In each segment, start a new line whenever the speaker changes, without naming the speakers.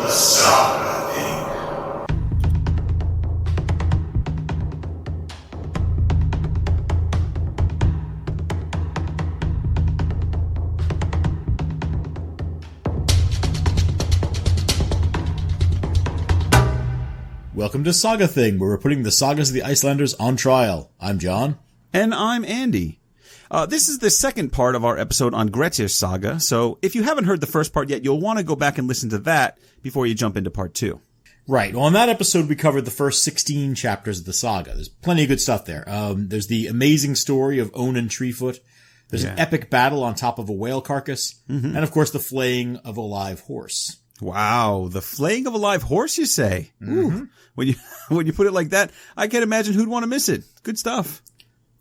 The Saga Thing.
Welcome to Saga Thing, where we're putting the sagas of the Icelanders on trial. I'm John.
And I'm Andy. This is the second part of our episode on Grettir's saga, so if you haven't heard the first part yet, you'll want to go back and listen to that before you jump into part 2.
Right. Well, in that episode, we covered the first 16 chapters of the saga. There's plenty of good stuff there. There's the amazing story of Onan Treefoot. There's an epic battle on top of a whale carcass. Mm-hmm. And, of course, the flaying of a live horse.
Wow, the flaying of a live horse, you say?
Mm-hmm.
Ooh. When you put it like that, I can't imagine who'd want to miss it. Good stuff.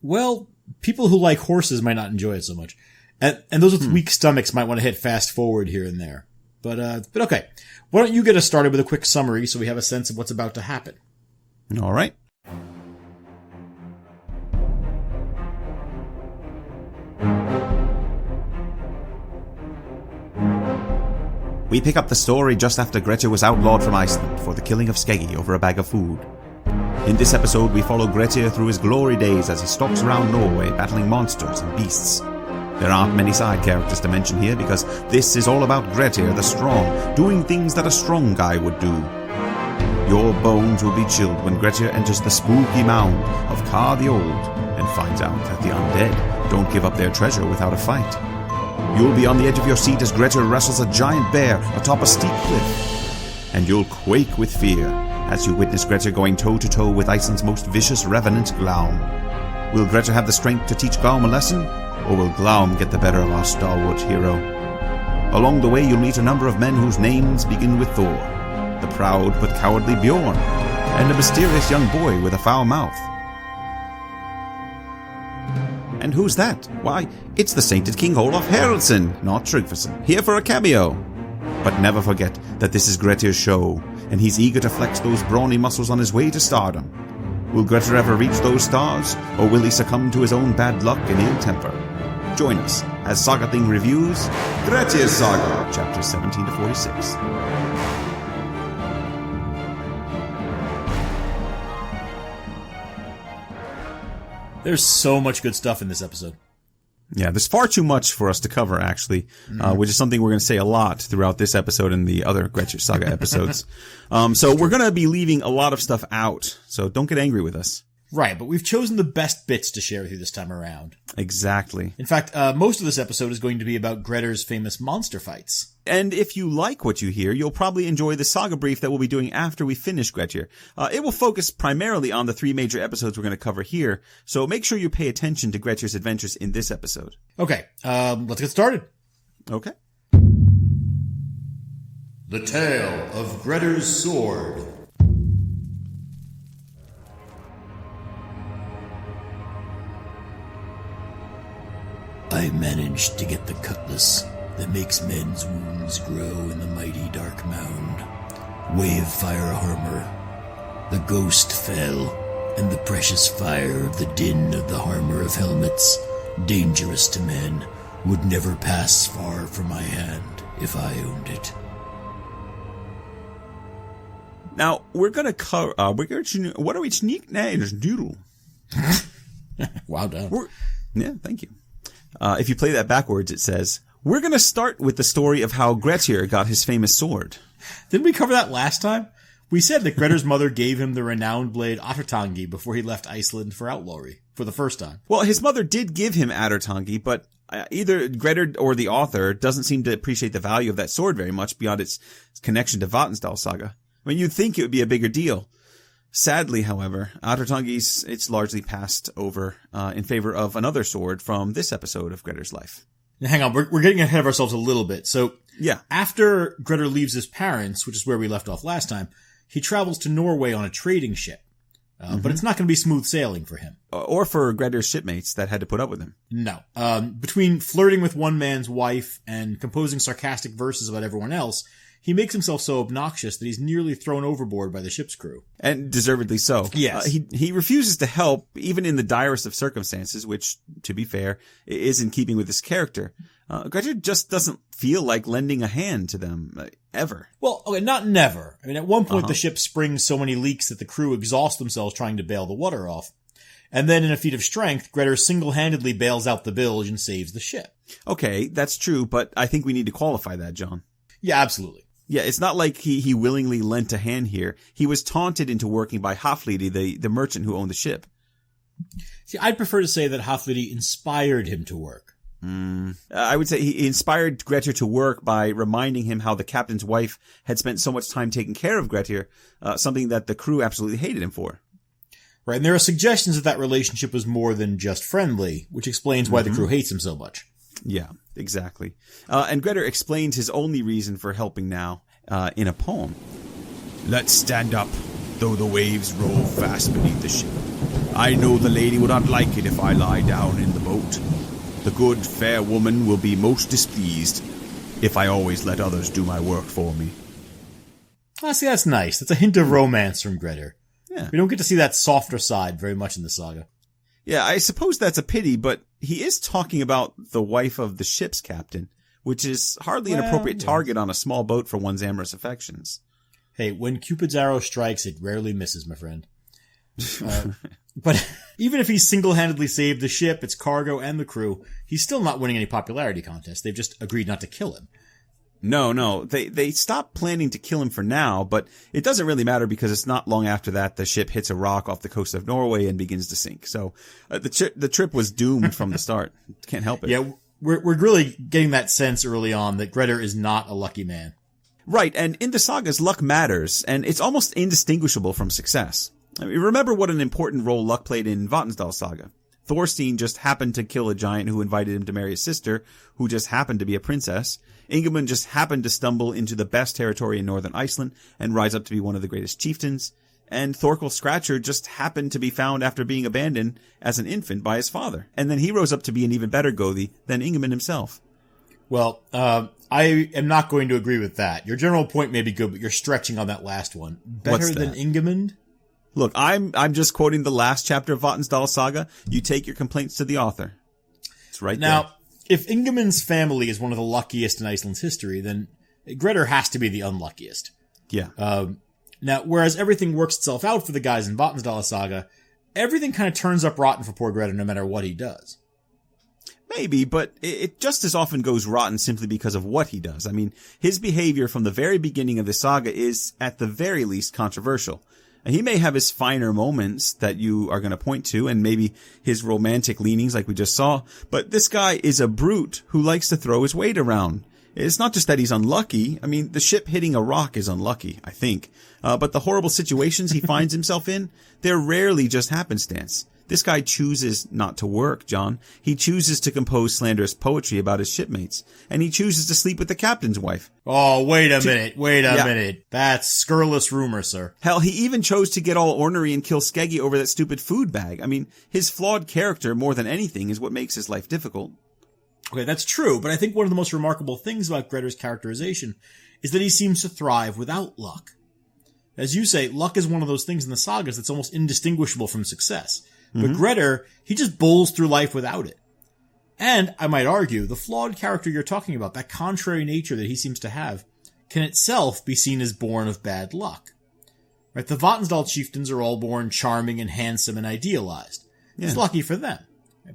Well, people who like horses might not enjoy it so much. And those with weak stomachs might want to hit fast forward here and there. But okay. Why don't you get us started with a quick summary so we have a sense of what's about to happen?
All right. We pick up the story just after Grettir was outlawed from Iceland for the killing of Skeggi over a bag of food. In this episode, we follow Grettir through his glory days as he stalks around Norway battling monsters and beasts. There aren't many side characters to mention here because this is all about Grettir the Strong, doing things that a strong guy would do. Your bones will be chilled when Grettir enters the spooky mound of Kar the Old and finds out that the undead don't give up their treasure without a fight. You'll be on the edge of your seat as Grettir wrestles a giant bear atop a steep cliff. And you'll quake with fear as you witness Grettir going toe-to-toe with Iceland's most vicious revenant, Glam. Will Grettir have the strength to teach Glam a lesson? Or will Glam get the better of our stalwart hero? Along the way, you'll meet a number of men whose names begin with Thor, the proud but cowardly Bjorn, and a mysterious young boy with a foul mouth. And who's that? Why, it's the sainted King Olaf Haraldsson, not Tryggvason, here for a cameo. But never forget that this is Grettir's show, and he's eager to flex those brawny muscles on his way to stardom. Will Grettir ever reach those stars, or will he succumb to his own bad luck and ill temper? Join us as Saga Thing reviews Grettir's Saga, chapters 17 to 46.
There's so much good stuff in this episode.
Yeah, there's far too much for us to cover, actually, which is something we're going to say a lot throughout this episode and the other Grettir Saga episodes. So we're going to be leaving a lot of stuff out, so don't get angry with us.
Right, but we've chosen the best bits to share with you this time around.
Exactly.
In fact, most of this episode is going to be about Grettir's famous monster fights.
And if you like what you hear, you'll probably enjoy the saga brief that we'll be doing after we finish Grettir. It will focus primarily on the 3 major episodes we're going to cover here, so make sure you pay attention to Grettir's adventures in this episode.
Okay, let's get started.
Okay.
The Tale of Grettir's Sword. I managed to get the cutlass that makes men's wounds grow in the mighty dark mound. Wave fire armor. The ghost fell, and the precious fire of the din of the armor of helmets, dangerous to men, would never pass far from my hand if I owned it.
Now, we're going to cover, what are we sneak? Nah, there's doodle.
Wow, done.
Yeah, thank you. If you play that backwards, it says, we're going to start with the story of how Grettir got his famous sword.
Didn't we cover that last time? We said that Grettir's mother gave him the renowned blade Attertangi before he left Iceland for outlawry, for the first time.
Well, his mother did give him Attertangi, but either Grettir or the author doesn't seem to appreciate the value of that sword very much beyond its connection to Vatnsdal saga. I mean, you'd think it would be a bigger deal. Sadly, however, Attertangi's it's largely passed over in favor of another sword from this episode of Grettir's life.
Now, hang on, we're getting ahead of ourselves a little bit. So,
yeah,
after Grettir leaves his parents, which is where we left off last time, he travels to Norway on a trading ship. But it's not going to be smooth sailing for him.
Or for Grettir's shipmates that had to put up with him.
No. Between flirting with one man's wife and composing sarcastic verses about everyone else,
he makes himself so obnoxious that he's nearly thrown overboard by the ship's crew.
And deservedly so.
Yes.
He refuses to help, even in the direst of circumstances, which, to be fair, is in keeping with his character. Grettir just doesn't feel like lending a hand to them, ever.
Well, okay, not never. I mean, at one point the ship springs so many leaks that the crew exhaust themselves trying to bail the water off. And then in a feat of strength, Grettir single-handedly bails out the bilge and saves the ship. Okay,
that's true, but I think we need to qualify that, John.
Yeah, absolutely.
Yeah, it's not like he willingly lent a hand here. He was taunted into working by Haflidi, the merchant who owned the ship.
See, I'd prefer to say that Haflidi inspired him to work.
I would say he inspired Grettir to work by reminding him how the captain's wife had spent so much time taking care of Grettir, something that the crew absolutely hated him for.
Right, and there are suggestions that relationship was more than just friendly, which explains why the crew hates him so much.
Yeah, exactly. And Grettir explains his only reason for helping now in a poem. Let's stand up, though the waves roll fast beneath the ship. I know the lady would not like it if I lie down in the boat. The good, fair woman will be most displeased if I always let others do my work for me.
Ah, see, that's nice. That's a hint of romance from Grettir.
Yeah.
We don't get to see that softer side very much in the saga.
Yeah, I suppose that's a pity, but he is talking about the wife of the ship's captain, which is hardly an appropriate target on a small boat for one's amorous affections.
Hey, when Cupid's arrow strikes, it rarely misses, my friend. But even if he single-handedly saved the ship, its cargo, and the crew, he's still not winning any popularity contest. They've just agreed not to kill him.
No. They stopped planning to kill him for now, but it doesn't really matter because it's not long after that the ship hits a rock off the coast of Norway and begins to sink. So the trip was doomed from the start. Can't help it.
Yeah, we're really getting that sense early on that Grettir is not a lucky man.
Right, and in the sagas, luck matters, and it's almost indistinguishable from success. I mean, remember what an important role luck played in Vatnsdal's saga. Thorstein just happened to kill a giant who invited him to marry his sister, who just happened to be a princess. Ingemund just happened to stumble into the best territory in northern Iceland and rise up to be one of the greatest chieftains. And Thorkel Scratcher just happened to be found after being abandoned as an infant by his father. And then he rose up to be an even better Gothi than Ingemund himself.
Well, I am not going to agree with that. Your general point may be good, but you're stretching on that last one. Better than Ingemund?
Look, I'm just quoting the last chapter of Vatnsdal's saga. You take your complaints to the author. It's right there.
Now, if Ingemund's family is one of the luckiest in Iceland's history, then Grettir has to be the unluckiest.
Yeah.
Now, whereas everything works itself out for the guys in Vatnsdal's saga, everything kind of turns up rotten for poor Grettir no matter what he does.
Maybe, but it just as often goes rotten simply because of what he does. I mean, his behavior from the very beginning of the saga is, at the very least, controversial. And he may have his finer moments that you are going to point to, and maybe his romantic leanings like we just saw, but this guy is a brute who likes to throw his weight around. It's not just that he's unlucky. I mean, the ship hitting a rock is unlucky, I think. But the horrible situations he finds himself in, they're rarely just happenstance. This guy chooses not to work, John. He chooses to compose slanderous poetry about his shipmates. And he chooses to sleep with the captain's wife.
Oh, wait a minute. That's scurrilous rumor, sir.
Hell, he even chose to get all ornery and kill Skeggi over that stupid food bag. I mean, his flawed character, more than anything, is what makes his life difficult.
Okay, that's true, but I think one of the most remarkable things about Grettir's characterization is that he seems to thrive without luck. As you say, luck is one of those things in the sagas that's almost indistinguishable from success. But Grettir, he just bowls through life without it. And, I might argue, the flawed character you're talking about, that contrary nature that he seems to have, can itself be seen as born of bad luck. Right? The Vatnsdal chieftains are all born charming and handsome and idealized. Yeah. It's lucky for them.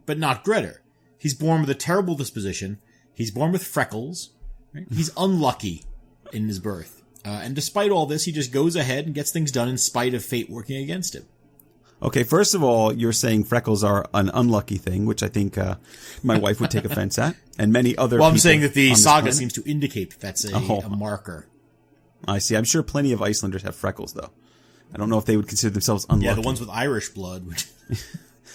But not Grettir. He's born with a terrible disposition. He's born with freckles. Right? He's unlucky in his birth. And despite all this, he just goes ahead and gets things done in spite of fate working against him.
Okay, first of all, you're saying freckles are an unlucky thing, which I think my wife would take offense at, and many other people.
Well, I'm saying that the saga seems to indicate that's a marker.
I see. I'm sure plenty of Icelanders have freckles, though. I don't know if they would consider themselves unlucky.
Yeah, the ones with Irish blood.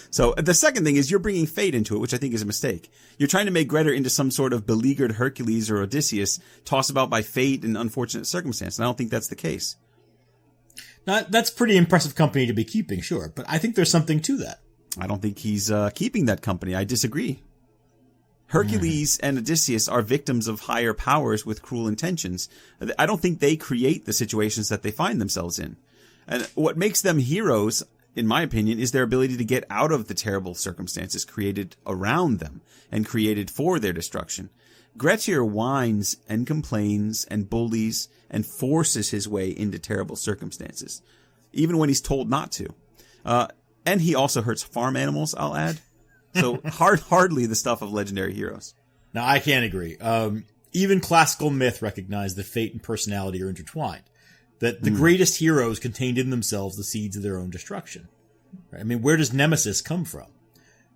So the second thing is you're bringing fate into it, which I think is a mistake. You're trying to make Grettir into some sort of beleaguered Hercules or Odysseus, tossed about by fate and unfortunate circumstance, and I don't think that's the case.
Now, that's pretty impressive company to be keeping, sure, but I think there's something to that.
I don't think he's keeping that company. I disagree. Hercules and Odysseus are victims of higher powers with cruel intentions. I don't think they create the situations that they find themselves in. And what makes them heroes, in my opinion, is their ability to get out of the terrible circumstances created around them and created for their destruction. Grettir whines and complains and bullies and forces his way into terrible circumstances, even when he's told not to. And he also hurts farm animals, I'll add. So hardly the stuff of legendary heroes.
Now, I can't agree. Even classical myth recognized that fate and personality are intertwined. That the greatest heroes contained in themselves the seeds of their own destruction. Right? I mean, where does Nemesis come from?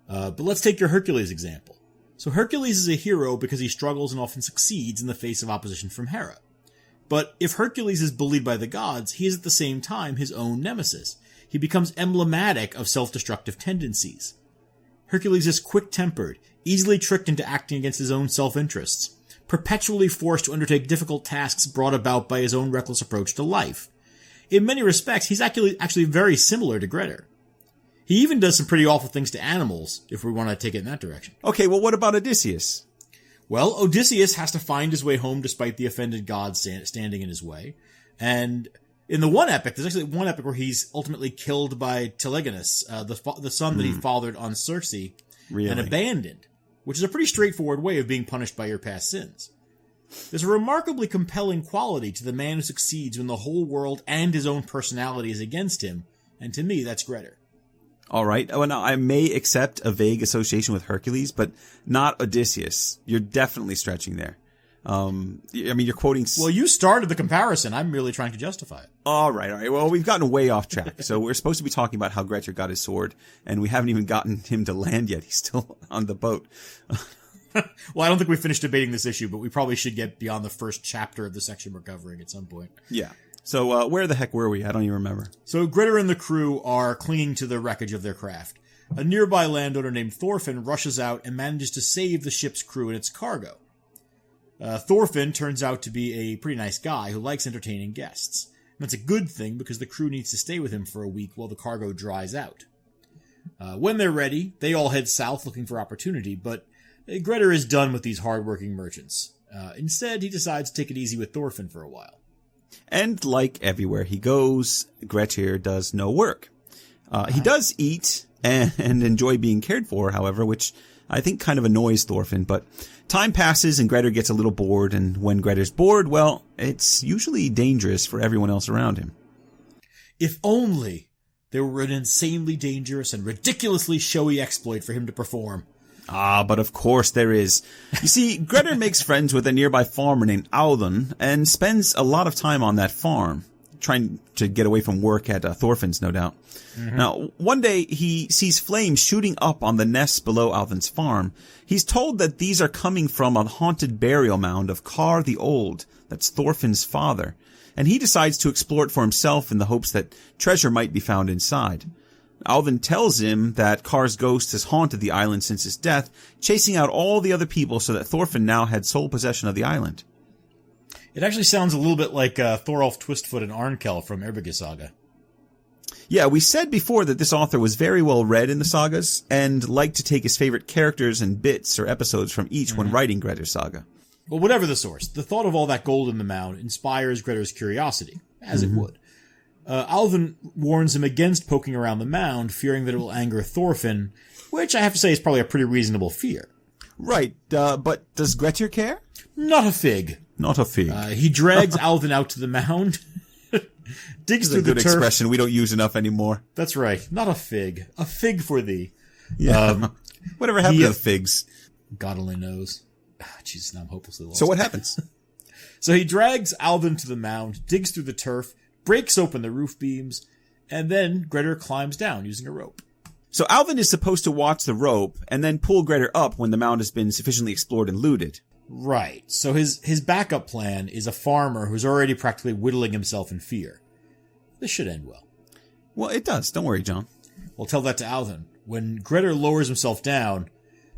But let's take your Hercules example. So Hercules is a hero because he struggles and often succeeds in the face of opposition from Hera. But if Hercules is bullied by the gods, he is at the same time his own nemesis. He becomes emblematic of self-destructive tendencies. Hercules is quick-tempered, easily tricked into acting against his own self-interests, perpetually forced to undertake difficult tasks brought about by his own reckless approach to life. In many respects, he's actually very similar to Grettir. He even does some pretty awful things to animals, if we want to take it in that direction.
Okay, well, what about Odysseus?
Well, Odysseus has to find his way home despite the offended gods standing in his way. And in the one epic, there's actually one epic where he's ultimately killed by Telegonus, the son that he fathered on Circe, and abandoned, which is a pretty straightforward way of being punished by your past sins. There's a remarkably compelling quality to the man who succeeds when the whole world and his own personality is against him, and to me, that's Grettir.
All right. Well, now, I may accept a vague association with Hercules, but not Odysseus. You're definitely stretching there. I mean, you're quoting...
Well, you started the comparison. I'm merely trying to justify it.
All right. Well, we've gotten way off track. So we're supposed to be talking about how Grettir got his sword, and we haven't even gotten him to land yet. He's still on the boat.
Well, I don't think we finished debating this issue, but we probably should get beyond the first chapter of the section we're covering at some point.
Yeah. So where the heck were we? I don't even remember.
So Grettir and the crew are clinging to the wreckage of their craft. A nearby landowner named Thorfinn rushes out and manages to save the ship's crew and its cargo. Thorfinn turns out to be a pretty nice guy who likes entertaining guests. And that's a good thing because the crew needs to stay with him for a week while the cargo dries out. When they're ready, they all head south looking for opportunity, but Grettir is done with these hard-working merchants. Instead, he decides to take it easy with Thorfinn for a while.
And like everywhere he goes, Grettir does no work. He does eat and enjoy being cared for, however, which I think kind of annoys Thorfinn, but time passes and Grettir gets a little bored, and when Grettir's bored, well, it's usually dangerous for everyone else around him.
If only there were an insanely dangerous and ridiculously showy exploit for him to perform.
Ah, but of course there is. You see, Grettir makes friends with a nearby farmer named Audun and spends a lot of time on that farm, trying to get away from work at Thorfinn's, no doubt. Mm-hmm. Now, one day he sees flames shooting up on the nests below Audun's farm. He's told that these are coming from a haunted burial mound of Kar the Old, that's Thorfinn's father, and he decides to explore it for himself in the hopes that treasure might be found inside. Audun tells him that Kar's ghost has haunted the island since his death, chasing out all the other people so that Thorfinn now had sole possession of the island.
It actually sounds a little bit like Thorolf Twistfoot and Arnkel from Erbygge Saga.
Yeah, we said before that this author was very well read in the sagas and liked to take his favorite characters and bits or episodes from each when writing Grettir's saga.
Well, whatever the source, the thought of all that gold in the mound inspires Grettir's curiosity, as it would. Audun warns him against poking around the mound, fearing that it will anger Thorfinn, which I have to say is probably a pretty reasonable fear.
Right, but does Grettir care?
Not a fig.
Not a fig.
He drags Audun out to the mound, digs through the turf.
That's a good expression we don't use enough anymore.
That's right. Not a fig. A fig for thee.
Yeah. Whatever happened to the figs?
God only knows. Jesus, now I'm hopelessly lost.
So what happens?
So he drags Audun to the mound, digs through the turf, breaks open the roof beams, and then Grettir climbs down using a rope.
So Audun is supposed to watch the rope and then pull Grettir up when the mound has been sufficiently explored and looted.
Right. So his backup plan is a farmer who's already practically whittling himself in fear. This should end well.
Well, it does. Don't worry, John.
We'll tell that to Audun. When Grettir lowers himself down,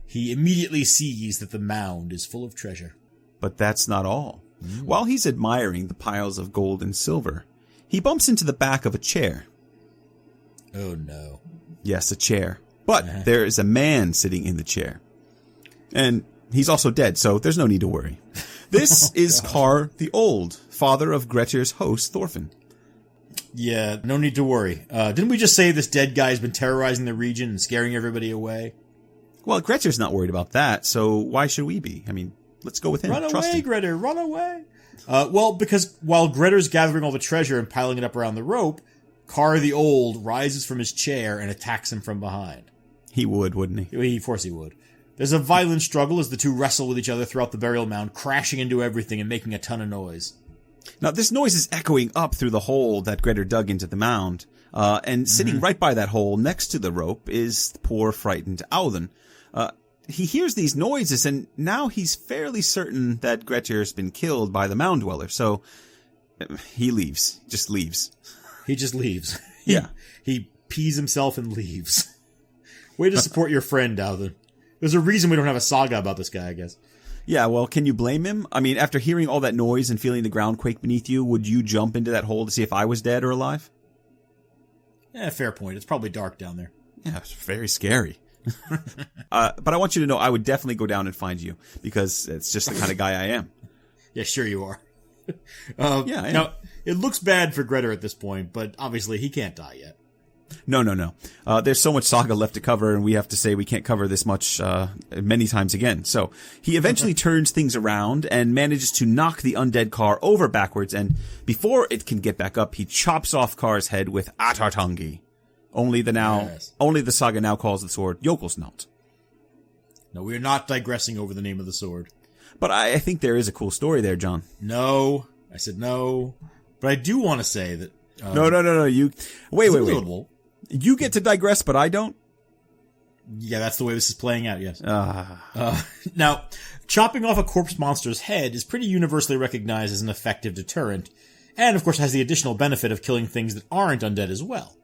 he immediately sees that the mound is full of treasure.
But that's not all. While he's admiring the piles of gold and silver, he bumps into the back of a chair.
Oh, no.
Yes, a chair. But there is a man sitting in the chair. And He's also dead, so there's no need to worry. This is Kar the Old, father of Grettir's host, Thorfinn.
Yeah, no need to worry. Didn't we just say this dead guy's been terrorizing the region and scaring everybody away?
Well, Grettir's not worried about that, so why should we be? I mean, let's go with him.
Run
Trust
away,
him.
Grettir, run away. Well, because while Grettir's gathering all the treasure and piling it up around the rope, Kar the Old rises from his chair and attacks him from behind.
He would, wouldn't he?
Of course he would. There's a violent struggle as the two wrestle with each other throughout the burial mound, crashing into everything and making a ton of noise.
Now, this noise is echoing up through the hole that Grettir dug into the mound. And sitting right by that hole next to the rope is the poor, frightened Audun. He hears these noises, and now he's fairly certain that Grettir's been killed by the mound dweller, so he leaves. Just leaves.
He just leaves.
Yeah.
He pees himself and leaves. Way to support your friend, Audun. There's a reason we don't have a saga about this guy, I guess.
Yeah, well, can you blame him? I mean, after hearing all that noise and feeling the ground quake beneath you, would you jump into that hole to see if I was dead or alive?
Yeah, fair point. It's probably dark down there.
Yeah, it's very scary. But I want you to know I would definitely go down and find you, because it's just the kind of guy I am.
Yeah, sure you are.
Yeah, I am.
Now, it looks bad for Grettir at this point, but obviously he can't die yet.
No. There's so much saga left to cover, and we have to say we can't cover this much many times again. So he eventually turns things around and manages to knock the undead Kar over backwards, and before it can get back up, he chops off Kar's head with Atartangi. Only the saga now calls the sword Jökulsnát.
No, we are not digressing over the name of the sword.
But I think there is a cool story there, John.
No, I said no. But I do want to say that...
No. You wait.
Notable.
You get to digress, but I don't?
Yeah, that's the way this is playing out, yes. Now, chopping off a corpse monster's head is pretty universally recognized as an effective deterrent, and of course has the additional benefit of killing things that aren't undead as well.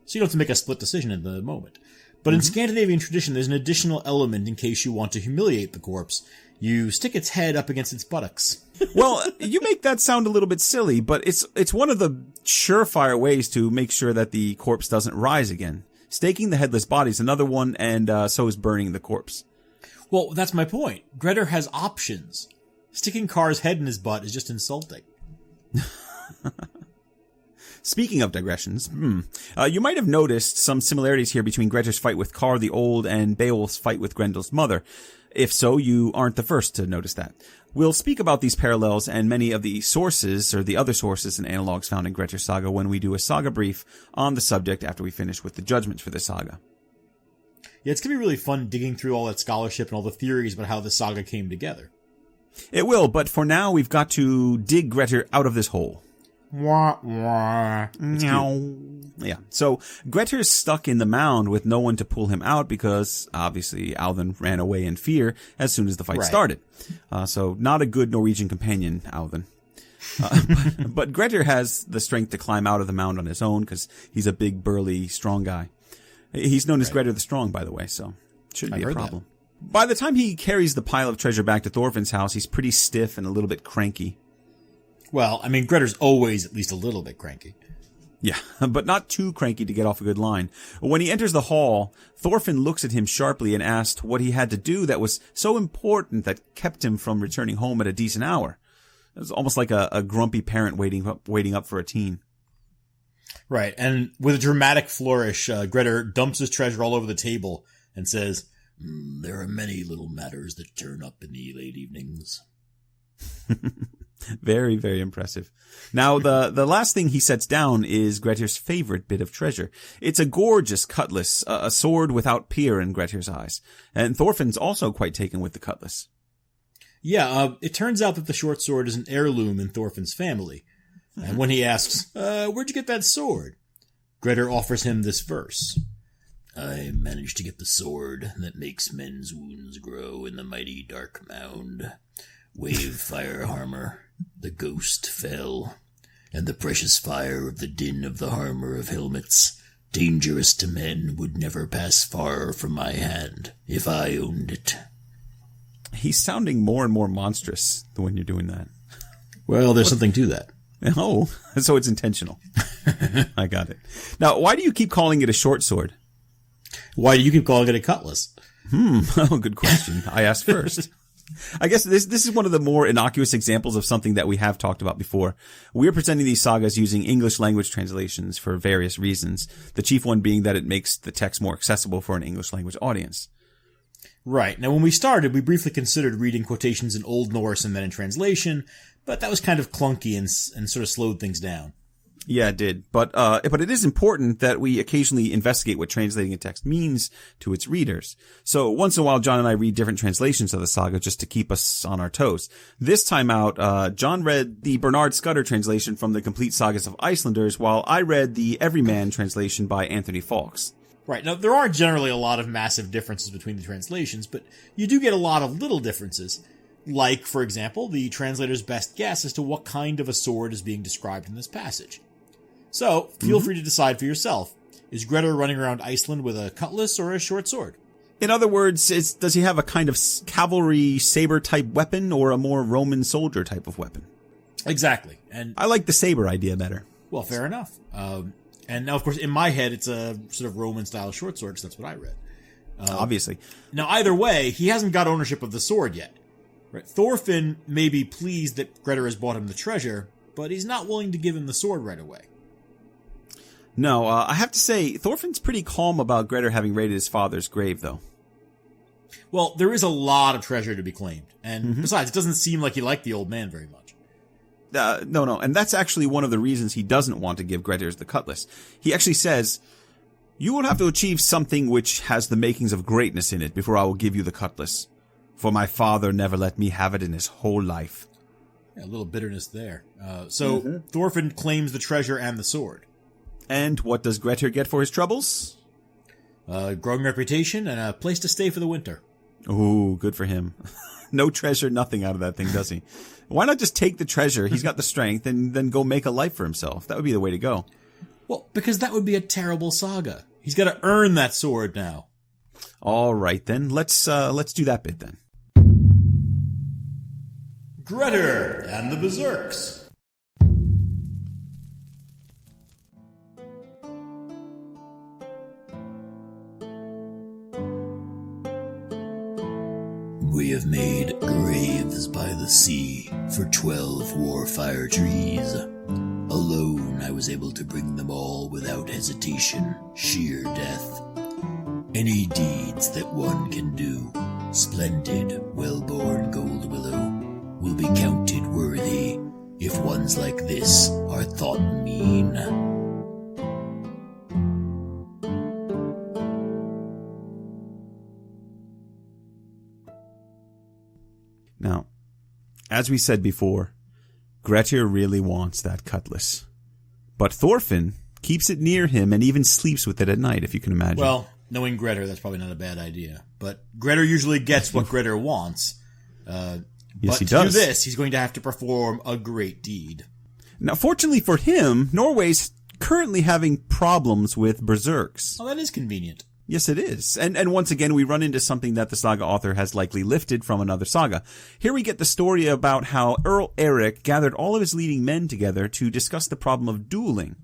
So you don't have to make a split decision in the moment. But in Scandinavian tradition, there's an additional element in case you want to humiliate the corpse. You stick its head up against its buttocks.
Well, you make that sound a little bit silly, but it's one of the surefire ways to make sure that the corpse doesn't rise again. Staking the headless body is another one, and so is burning the corpse.
Well, that's my point. Grettir has options. Sticking Kar's head in his butt is just insulting.
Speaking of digressions, you might have noticed some similarities here between Grettir's fight with Kar the Old and Beowulf's fight with Grendel's mother. If so, you aren't the first to notice that. We'll speak about these parallels and many of the sources, or the other sources and analogs found in Grettir's saga when we do a saga brief on the subject after we finish with the judgments for this saga.
Yeah, it's going to be really fun digging through all that scholarship and all the theories about how the saga came together.
It will, but for now we've got to dig Grettir out of this hole.
Wah, wah.
Yeah, so Grettir's stuck in the mound with no one to pull him out because, obviously, Audun ran away in fear as soon as the fight started. So not a good Norwegian companion, Audun. But Grettir has the strength to climb out of the mound on his own because he's a big, burly, strong guy. He's known as Grettir the Strong, by the way, so shouldn't be a problem. By the time he carries the pile of treasure back to Thorfinn's house, he's pretty stiff and a little bit cranky.
Well, I mean, Grettir's always at least a little bit cranky.
Yeah, but not too cranky to get off a good line. When he enters the hall, Thorfinn looks at him sharply and asks what he had to do that was so important that kept him from returning home at a decent hour. It was almost like a grumpy parent waiting up for a teen.
Right, and with a dramatic flourish, Grettir dumps his treasure all over the table and says, "There are many little matters that turn up in the late evenings."
Very, very impressive. Now, the last thing he sets down is Grettir's favorite bit of treasure. It's a gorgeous cutlass, a sword without peer in Grettir's eyes. And Thorfinn's also quite taken with the cutlass.
Yeah, it turns out that the short sword is an heirloom in Thorfinn's family. And when he asks, where'd you get that sword? Grettir offers him this verse. I managed to get the sword that makes men's wounds grow in the mighty dark mound. Wave fire armor, the ghost fell, and the precious fire of the din of the armor of helmets, dangerous to men, would never pass far from my hand if I owned it.
He's sounding more and more monstrous when you're doing that.
Well, there's something to that.
Oh, so it's intentional. I got it. Now, why do you keep calling it a short sword?
Why do you keep calling it a cutlass?
Oh, good question. I asked first. I guess this is one of the more innocuous examples of something that we have talked about before. We're presenting these sagas using English language translations for various reasons, the chief one being that it makes the text more accessible for an English language audience.
Right. Now, when we started, we briefly considered reading quotations in Old Norse and then in translation, but that was kind of clunky and sort of slowed things down.
Yeah, it did. But it is important that we occasionally investigate what translating a text means to its readers. So once in a while, John and I read different translations of the saga just to keep us on our toes. This time out, John read the Bernard Scudder translation from the Complete Sagas of Icelanders, while I read the Everyman translation by Anthony Fawkes.
Right. Now, there are generally a lot of massive differences between the translations, but you do get a lot of little differences. Like, for example, the translator's best guess as to what kind of a sword is being described in this passage. So, feel free to decide for yourself. Is Grettir running around Iceland with a cutlass or a short sword?
In other words, does he have a kind of cavalry saber-type weapon or a more Roman soldier type of weapon?
Exactly. And
I like the saber idea better.
Well, fair enough. And now, of course, in my head, it's a sort of Roman-style short sword, because that's what I read.
Obviously.
Now, either way, he hasn't got ownership of the sword yet. Right? Thorfinn may be pleased that Grettir has bought him the treasure, but he's not willing to give him the sword right away.
No, I have to say, Thorfinn's pretty calm about Grettir having raided his father's grave, though.
Well, there is a lot of treasure to be claimed. And besides, it doesn't seem like he liked the old man very much.
No. And that's actually one of the reasons he doesn't want to give Grettir the cutlass. He actually says, "You will have to achieve something which has the makings of greatness in it before I will give you the cutlass. For my father never let me have it in his whole life."
Yeah, a little bitterness there. So Thorfinn claims the treasure and the sword.
And what does Grettir get for his troubles?
Growing reputation and a place to stay for the winter.
Ooh, good for him. No treasure, nothing out of that thing, does he? Why not just take the treasure? He's got the strength, and then go make a life for himself. That would be the way to go.
Well, because that would be a terrible saga. He's got to earn that sword now.
All right, then. Let's do that bit, then.
Grettir and the Berserks.
We have made graves by the sea for 12 war fire trees. Alone I was able to bring them all without hesitation, sheer death. Any deeds that one can do, splendid, well-born gold willow, will be counted worthy if ones like this are thought mean.
Now, as we said before, Grettir really wants that cutlass. But Thorfinn keeps it near him and even sleeps with it at night, if you can imagine.
Well, knowing Grettir, that's probably not a bad idea. But Grettir usually gets what Grettir wants.
Yes,
but
he
to
does.
do this, he's going to have to perform a great deed.
Now, fortunately for him, Norway's currently having problems with berserks.
Oh, that is convenient.
Yes, it is. And once again, we run into something that the saga author has likely lifted from another saga. Here we get the story about how Earl Eric gathered all of his leading men together to discuss the problem of dueling.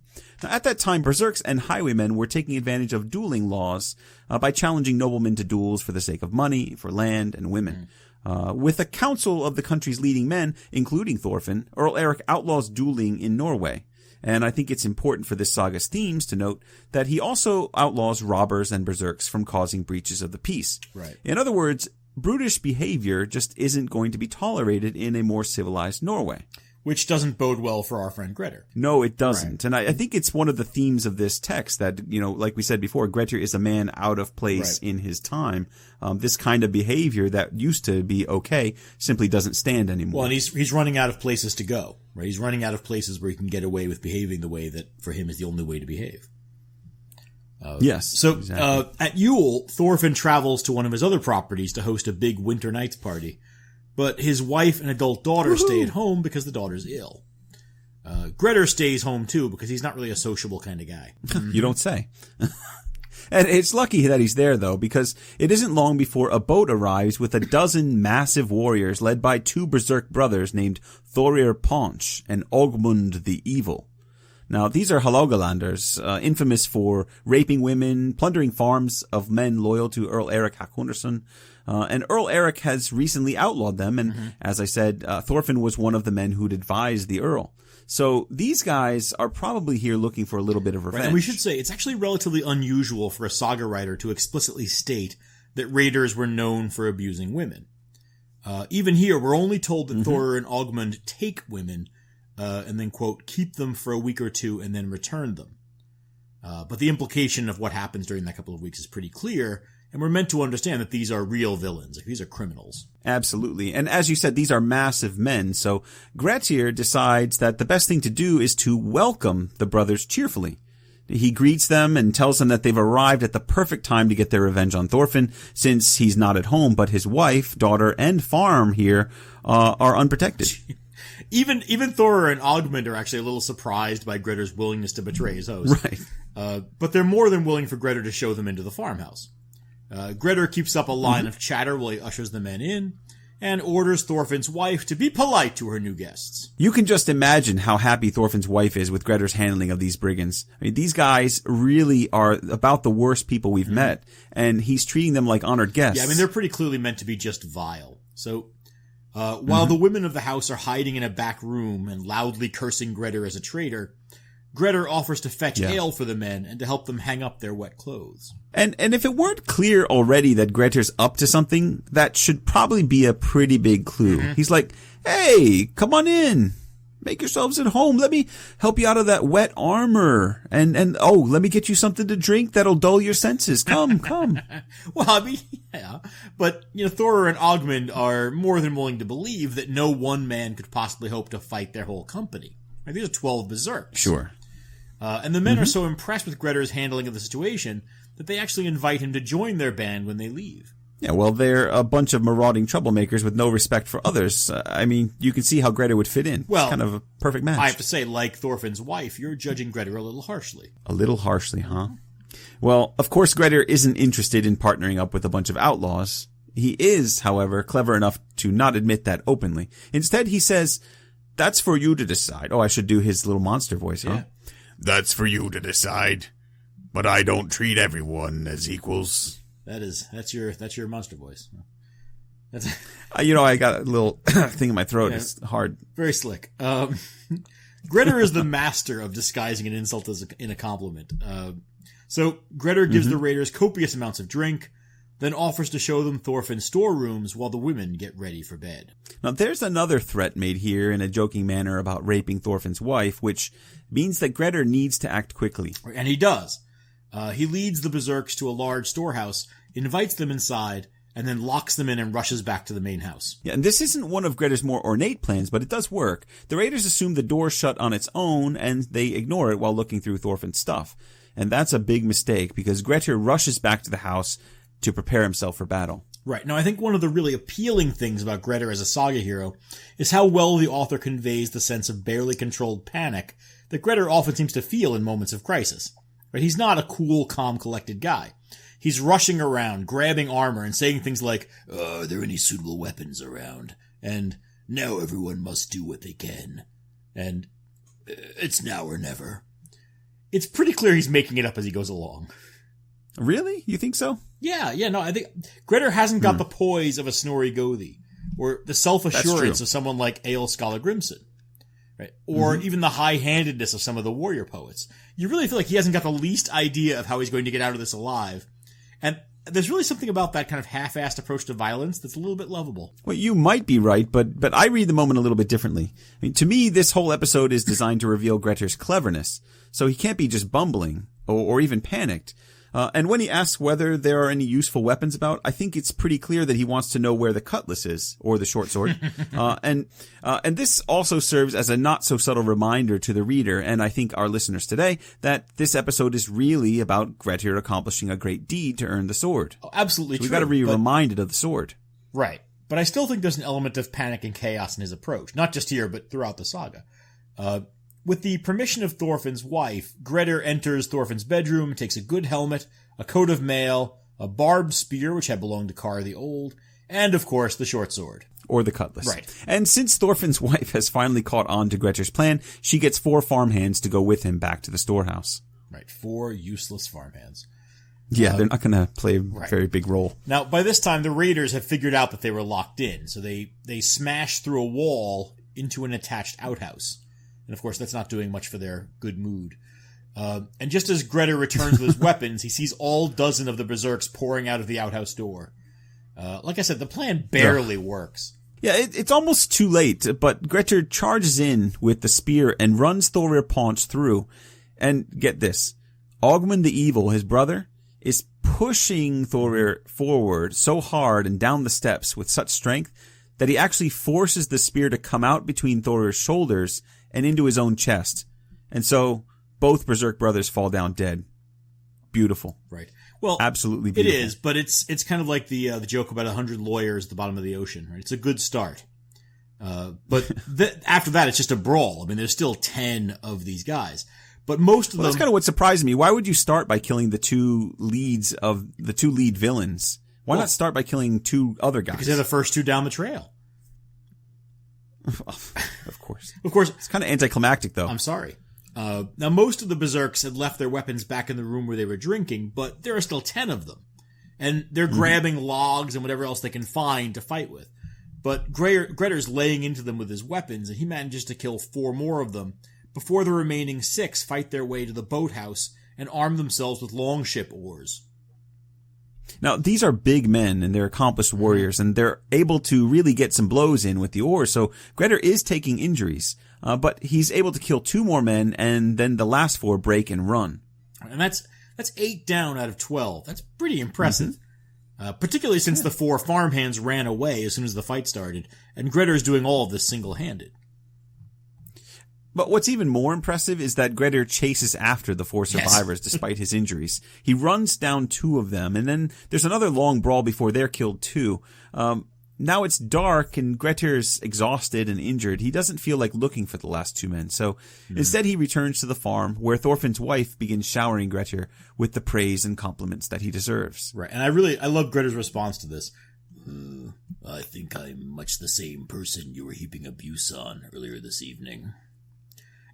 Now, at that time, berserks and highwaymen were taking advantage of dueling laws by challenging noblemen to duels for the sake of money, for land, and women. With a council of the country's leading men, including Thorfinn, Earl Eric outlaws dueling in Norway. And I think it's important for this saga's themes to note that he also outlaws robbers and berserks from causing breaches of the peace.
Right.
In other words, brutish behavior just isn't going to be tolerated in a more civilized Norway.
Which doesn't bode well for our friend Grettir.
No, it doesn't.
Right.
And I think it's one of the themes of this text that, like we said before, Grettir is a man out of place in his time. This kind of behavior that used to be okay simply doesn't stand anymore.
Well, and he's running out of places to go, right? He's running out of places where he can get away with behaving the way that, for him, is the only way to behave.
Yes.
So,
exactly.
at Yule, Thorfinn travels to one of his other properties to host a big winter nights party. But his wife and adult daughter stay at home because the daughter's ill. Grettir stays home too because he's not really a sociable kind of guy.
You don't say. And it's lucky that he's there, though, because it isn't long before a boat arrives with a dozen massive warriors led by two berserk brothers named Thorir Paunch and Ogmund the Evil. Now, these are Icelanders, infamous for raping women, plundering farms of men loyal to Earl Eric Hakonarson. And Earl Eric has recently outlawed them, and as I said, Thorfinn was one of the men who'd advised the Earl. So these guys are probably here looking for a little bit of revenge.
Right, and we should say it's actually relatively unusual for a saga writer to explicitly state that raiders were known for abusing women. Even here, we're only told that Thor and Ogmund take women, and then, quote, keep them for a week or two and then return them. But the implication of what happens during that couple of weeks is pretty clear, and we're meant to understand that these are real villains. Like, these are criminals.
Absolutely. And as you said, these are massive men. So Grettir decides that the best thing to do is to welcome the brothers cheerfully. He greets them and tells them that they've arrived at the perfect time to get their revenge on Thorfinn, since he's not at home, but his wife, daughter, and farm here are unprotected.
Even Thor and Ogmund are actually a little surprised by Grettir's willingness to betray his host.
Right.
But they're more than willing for Grettir to show them into the farmhouse. Grettir keeps up a line of chatter while he ushers the men in, and orders Thorfinn's wife to be polite to her new guests.
You can just imagine how happy Thorfinn's wife is with Grettir's handling of these brigands. I mean, these guys really are about the worst people we've met, and he's treating them like honored guests.
Yeah, I mean, they're pretty clearly meant to be just vile. So, while the women of the house are hiding in a back room and loudly cursing Grettir as a traitor, Grettir offers to fetch ale for the men and to help them hang up their wet clothes.
And if it weren't clear already that Grettir's up to something, that should probably be a pretty big clue. He's like, hey, come on in. Make yourselves at home. Let me help you out of that wet armor. And let me get you something to drink that'll dull your senses. Come.
Well, I mean, yeah. But, Thor and Ogmund are more than willing to believe that no one man could possibly hope to fight their whole company. Right, these are 12 berserks.
Sure.
And the men are so impressed with Grettir's handling of the situation that they actually invite him to join their band when they leave.
Yeah, well, they're a bunch of marauding troublemakers with no respect for others. I mean, you can see how Grettir would fit in.
Well,
it's kind of a perfect match.
I have to say, like Thorfinn's wife, you're judging Grettir a little harshly.
A little harshly, huh? Well, of course, Grettir isn't interested in partnering up with a bunch of outlaws. He is, however, clever enough to not admit that openly. Instead, he says, that's for you to decide. Oh, I should do his little monster voice, huh?
Yeah.
That's for you to decide. But I don't treat everyone as equals.
That's your monster voice. That's
I got a little thing in my throat. Yeah, it's hard.
Very slick. Grettir is the master of disguising an insult as in a compliment. So Grettir gives the raiders copious amounts of drink, then offers to show them Thorfinn's storerooms while the women get ready for bed.
Now, there's another threat made here in a joking manner about raping Thorfinn's wife, which means that Grettir needs to act quickly.
And he does. He leads the berserks to a large storehouse, invites them inside, and then locks them in and rushes back to the main house.
Yeah, and this isn't one of Grettir's more ornate plans, but it does work. The raiders assume the door shut on its own, and they ignore it while looking through Thorfinn's stuff. And that's a big mistake, because Grettir rushes back to the house to prepare himself for battle.
Right. Now, I think one of the really appealing things about Grettir as a saga hero is how well the author conveys the sense of barely controlled panic that Grettir often seems to feel in moments of crisis. Right? He's not a cool, calm, collected guy. He's rushing around, grabbing armor, and saying things like, are there any suitable weapons around? And, now everyone must do what they can. And, it's now or never. It's pretty clear he's making it up as he goes along.
Really? You think so?
Yeah, no, I think Grettir hasn't got the poise of a Snorri Gothi, or the self-assurance of someone like Egil Skallagrimsson, right? Or even the high-handedness of some of the warrior poets. You really feel like he hasn't got the least idea of how he's going to get out of this alive. And there's really something about that kind of half-assed approach to violence that's a little bit lovable.
Well, you might be right, but I read the moment a little bit differently. I mean, to me, this whole episode is designed to reveal Grettir's cleverness, so he can't be just bumbling or even panicked. And when he asks whether there are any useful weapons about, I think it's pretty clear that he wants to know where the cutlass is, or the short sword. And this also serves as a not so subtle reminder to the reader, and I think our listeners today, that this episode is really about Grettir accomplishing a great deed to earn the sword.
Oh, absolutely
so
true.
We've got to be reminded of the sword.
Right. But I still think there's an element of panic and chaos in his approach, not just here, but throughout the saga. With the permission of Thorfinn's wife, Grettir enters Thorfinn's bedroom, takes a good helmet, a coat of mail, a barbed spear which had belonged to Kar the Old, and, of course, the short sword.
or the cutlass.
Right.
And since Thorfinn's wife has finally caught on to Grettir's plan, she gets 4 farmhands to go with him back to the storehouse.
Right, 4 useless farmhands.
Yeah, they're not going to play a very big role.
Now, by this time, the raiders have figured out that they were locked in, so they smash through a wall into an attached outhouse. And of course, that's not doing much for their good mood. And just as Grettir returns with his weapons, he sees all dozen of the berserks pouring out of the outhouse door. Like I said, the plan barely works.
Yeah, it's almost too late, but Grettir charges in with the spear and runs Thorir Paunch through. And get this, Ogmund the Evil, his brother, is pushing Thorir forward so hard and down the steps with such strength that he actually forces the spear to come out between Thorir's shoulders and into his own chest. And so both Berserk brothers fall down dead. Beautiful.
Right. Well,
absolutely beautiful.
It is, but it's kind of like the joke about 100 lawyers at the bottom of the ocean, right? It's a good start. But after that, it's just a brawl. I mean, there's still 10 of these guys. But most of them...
That's kind of what surprised me. Why would you start by killing the 2 lead villains? Why not start by killing 2 other guys?
Because they're the first 2 down the trail.
Of course.
Of course.
It's kind of anticlimactic, though.
I'm sorry. Now, most of the berserks had left their weapons back in the room where they were drinking, but there are still 10 of them. And they're grabbing logs and whatever else they can find to fight with. But Grettir's laying into them with his weapons, and he manages to kill 4 more of them before the remaining 6 fight their way to the boathouse and arm themselves with longship oars.
Now, these are big men, and they're accomplished warriors, and they're able to really get some blows in with the oars, so Grettir is taking injuries. But he's able to kill 2 more men, and then the last 4 break and run.
And that's 8 down out of 12. That's pretty impressive. Particularly since the 4 farmhands ran away as soon as the fight started, and Grettir's doing all of this single-handed.
But what's even more impressive is that Grettir chases after the 4 survivors despite his injuries. He runs down 2 of them, and then there's another long brawl before they're killed too. Now it's dark, and Grettir's exhausted and injured. He doesn't feel like looking for the last 2 men, so instead he returns to the farm, where Thorfinn's wife begins showering Grettir with the praise and compliments that he deserves.
Right, and I love Grettir's response to this.
I think I'm much the same person you were heaping abuse on earlier this evening.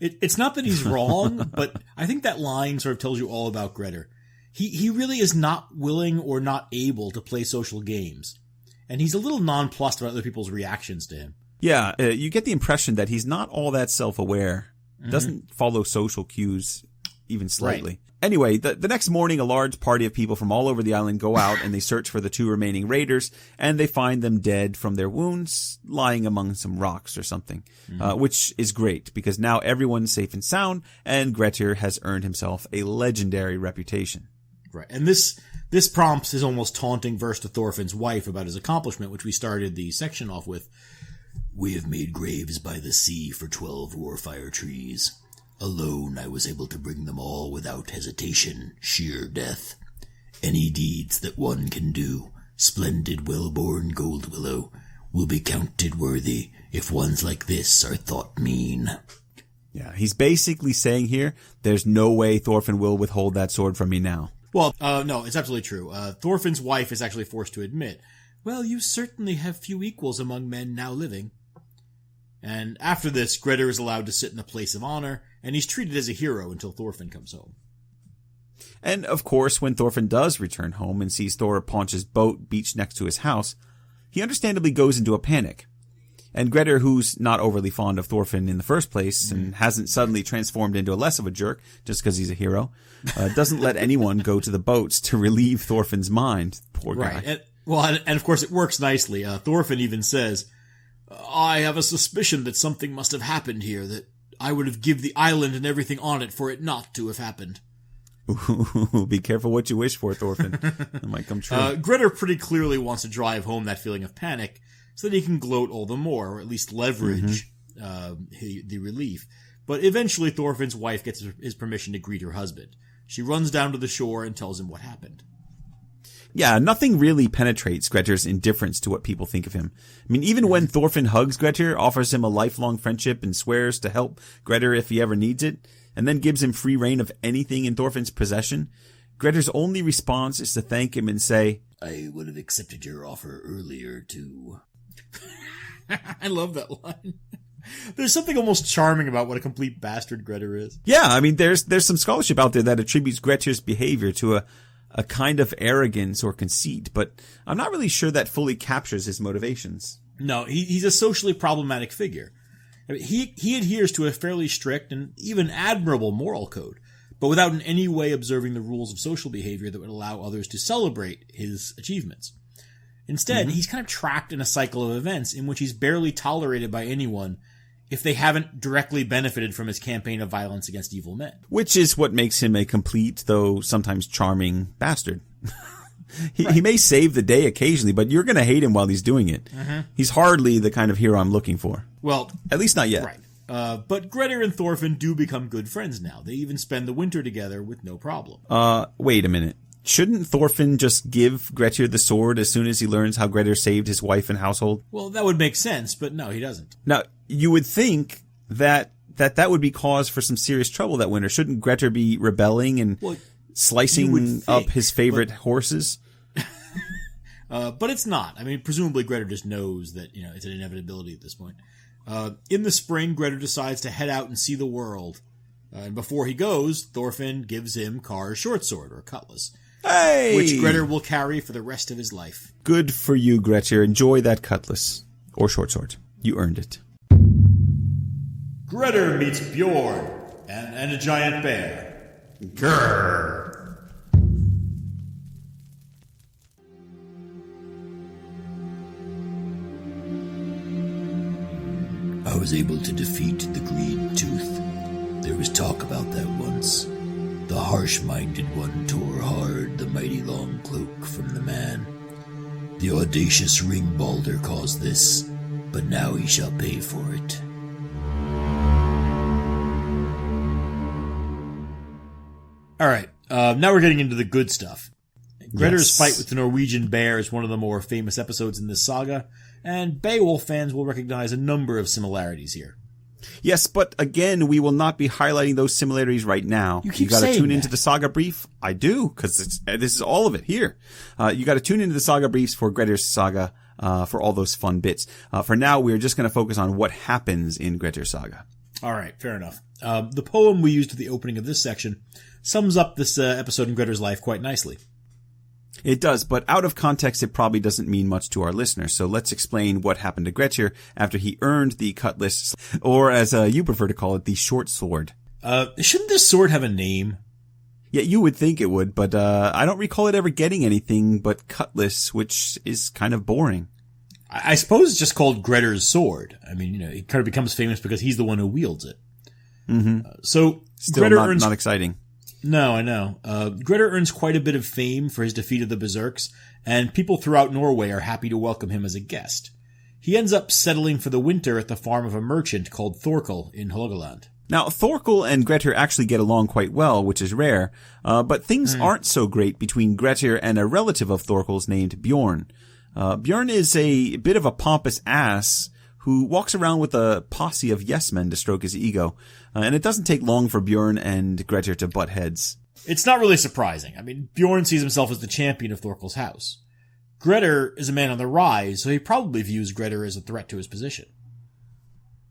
It's not that he's wrong, but I think that line sort of tells you all about Grettir. He really is not willing or not able to play social games. And he's a little nonplussed about other people's reactions to him.
Yeah, you get the impression that he's not all that self-aware. Doesn't follow social cues even slightly.
Right.
Anyway, the next morning, a large party of people from all over the island go out and they search for the 2 remaining raiders, and they find them dead from their wounds, lying among some rocks or something, which is great because now everyone's safe and sound, and Grettir has earned himself a legendary reputation.
Right, and this prompts his almost taunting verse to Thorfinn's wife about his accomplishment, which we started the section off with.
We have made graves by the sea for 12 warfire trees. Alone I was able to bring them all without hesitation, sheer death. Any deeds that one can do, splendid well-born gold willow, will be counted worthy if ones like this are thought mean.
Yeah, he's basically saying here, there's no way Thorfinn will withhold that sword from me now.
Well, no, it's absolutely true. Thorfinn's wife is actually forced to admit, well, you certainly have few equals among men now living. And after this, Grettir is allowed to sit in the place of honor, and he's treated as a hero until Thorfinn comes home.
And, of course, when Thorfinn does return home and sees Thorir Paunch's boat beached next to his house, he understandably goes into a panic. And Grettir, who's not overly fond of Thorfinn in the first place and hasn't suddenly transformed into less of a jerk just because he's a hero, doesn't let anyone go to the boats to relieve Thorfinn's mind. Poor guy.
Right. And of course it works nicely. Thorfinn even says, I have a suspicion that something must have happened here, that I would have given the island and everything on it for it not to have happened.
Ooh, be careful what you wish for, Thorfinn. It might come true.
Grettir pretty clearly wants to drive home that feeling of panic so that he can gloat all the more, or at least leverage the relief. But eventually Thorfinn's wife gets his permission to greet her husband. She runs down to the shore and tells him what happened.
Yeah, nothing really penetrates Grettir's indifference to what people think of him. I mean, even when Thorfinn hugs Grettir, offers him a lifelong friendship, and swears to help Grettir if he ever needs it, and then gives him free reign of anything in Thorfinn's possession, Grettir's only response is to thank him and say,
I would have accepted your offer earlier, too.
I love that line. There's something almost charming about what a complete bastard Grettir is.
Yeah, I mean, there's some scholarship out there that attributes Grettir's behavior to a kind of arrogance or conceit, but I'm not really sure that fully captures his motivations.
No, he's a socially problematic figure. I mean, he adheres to a fairly strict and even admirable moral code, but without in any way observing the rules of social behavior that would allow others to celebrate his achievements. Instead, he's kind of trapped in a cycle of events in which he's barely tolerated by anyone if they haven't directly benefited from his campaign of violence against evil men.
Which is what makes him a complete, though sometimes charming, bastard. He may save the day occasionally, but you're going to hate him while he's doing it. He's hardly the kind of hero I'm looking for.
Well,
at least not yet.
Right. But Grettir and Thorfinn do become good friends now. They even spend the winter together with no problem.
Wait a minute. Shouldn't Thorfinn just give Grettir the sword as soon as he learns how Grettir saved his wife and household?
Well, that would make sense, but no, he doesn't.
Now, you would think that would be cause for some serious trouble that winter. Shouldn't Grettir be rebelling and slicing up his favorite horses?
But it's not. I mean, presumably Grettir just knows that, it's an inevitability at this point. In the spring, Grettir decides to head out and see the world. And before he goes, Thorfinn gives him Kar's short sword, or cutlass.
Hey!
Which Grettir will carry for the rest of his life.
Good for you, Grettir. Enjoy that cutlass. Or short sword. You earned it.
Grettir meets Bjorn and a giant bear.
Grrr.
I was able to defeat the Green Tooth. There was talk about that once. The harsh-minded one tore hard the mighty long cloak from the man. The audacious Ringbalder caused this, but now he shall pay for it.
All right, now we're getting into the good stuff. Grettir's fight with the Norwegian bear is one of the more famous episodes in this saga, and Beowulf fans will recognize a number of similarities here.
Yes, but again, we will not be highlighting those similarities right now.
You
got to tune into the saga brief. I do, because this is all of it here. You got to tune into the saga briefs for Grettir's saga, for all those fun bits. For now, we're just going to focus on what happens in Grettir's saga.
All right, fair enough. The poem we used at the opening of this section sums up this episode in Grettir's life quite nicely.
It does, but out of context, it probably doesn't mean much to our listeners. So let's explain what happened to Grettir after he earned the cutlass, or as you prefer to call it, the short sword.
Shouldn't this sword have a name?
Yeah, you would think it would, but I don't recall it ever getting anything but cutlass, which is kind of boring.
I suppose it's just called Grettir's sword. I mean, it kind of becomes famous because he's the one who wields it. So
still
Grettir
not exciting.
No, I know. Grettir earns quite a bit of fame for his defeat of the Berserks, and people throughout Norway are happy to welcome him as a guest. He ends up settling for the winter at the farm of a merchant called Thorkel in Hålogaland.
Now, Thorkel and Grettir actually get along quite well, which is rare, but things aren't so great between Grettir and a relative of Thorkel's named Bjorn. Bjorn is a bit of a pompous ass who walks around with a posse of yes-men to stroke his ego. And it doesn't take long for Bjorn and Grettir to butt heads.
It's not really surprising. I mean, Bjorn sees himself as the champion of Thorkel's house. Grettir is a man on the rise, so he probably views Grettir as a threat to his position.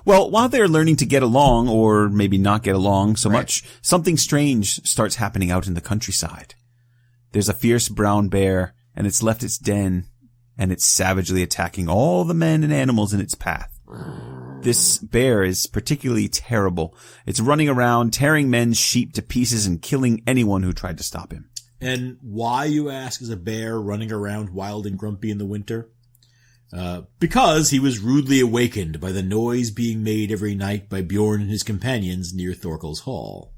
Well, while they're learning to get along, or maybe not get along so much, something strange starts happening out in the countryside. There's a fierce brown bear, and it's left its den, and it's savagely attacking all the men and animals in its path. This bear is particularly terrible. It's running around, tearing men's sheep to pieces and killing anyone who tried to stop him. And
why, you ask, is a bear running around wild and grumpy in the winter? Because he was rudely awakened by the noise being made every night by Bjorn and his companions near Thorkel's hall.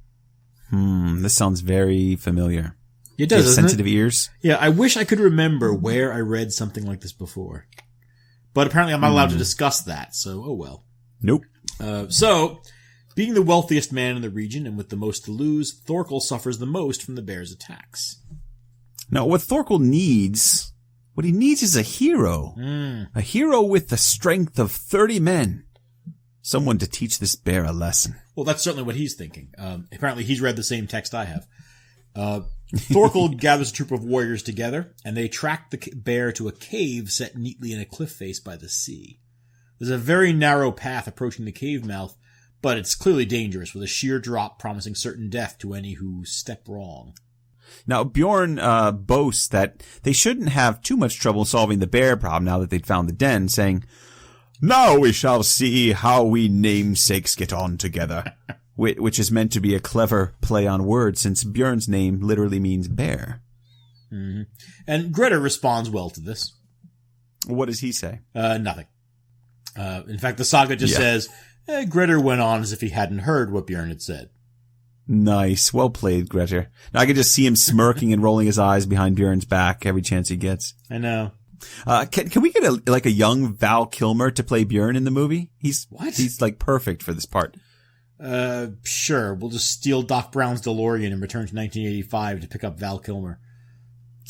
This sounds very familiar.
It does, doesn't
sensitive ears?
Yeah, I wish I could remember where I read something like this before. But apparently I'm not allowed to discuss that, so oh well.
Nope.
So, being the wealthiest man in the region and with the most to lose, Thorkel suffers the most from the bear's attacks.
Now, what Thorkel needs, what he needs is a hero. A hero with the strength of 30 men. Someone to teach this bear a lesson.
Well, that's certainly what he's thinking. Apparently he's read the same text I have. Thorkel gathers a troop of warriors together, and they track the bear to a cave set neatly in a cliff face by the sea. There's a very narrow path approaching the cave mouth, but it's clearly dangerous, with a sheer drop promising certain death to any who step wrong.
Now, Bjorn boasts that they shouldn't have too much trouble solving the bear problem now that they'd found the den, saying, "Now we shall see how we namesakes get on together," which is meant to be a clever play on words, since Bjorn's name literally means bear.
Mm-hmm. And Grettir responds well to this.
What does he say?
Nothing. In fact, the saga just says, Grettir went on as if he hadn't heard what Bjorn had said.
Nice. Well played, Grettir. Now I can just see him smirking and rolling his eyes behind Bjorn's back every chance he gets.
I know.
Can we get a young Val Kilmer to play Bjorn in the movie? He's like perfect for this part.
Sure. We'll just steal Doc Brown's DeLorean and return to 1985 to pick up Val Kilmer.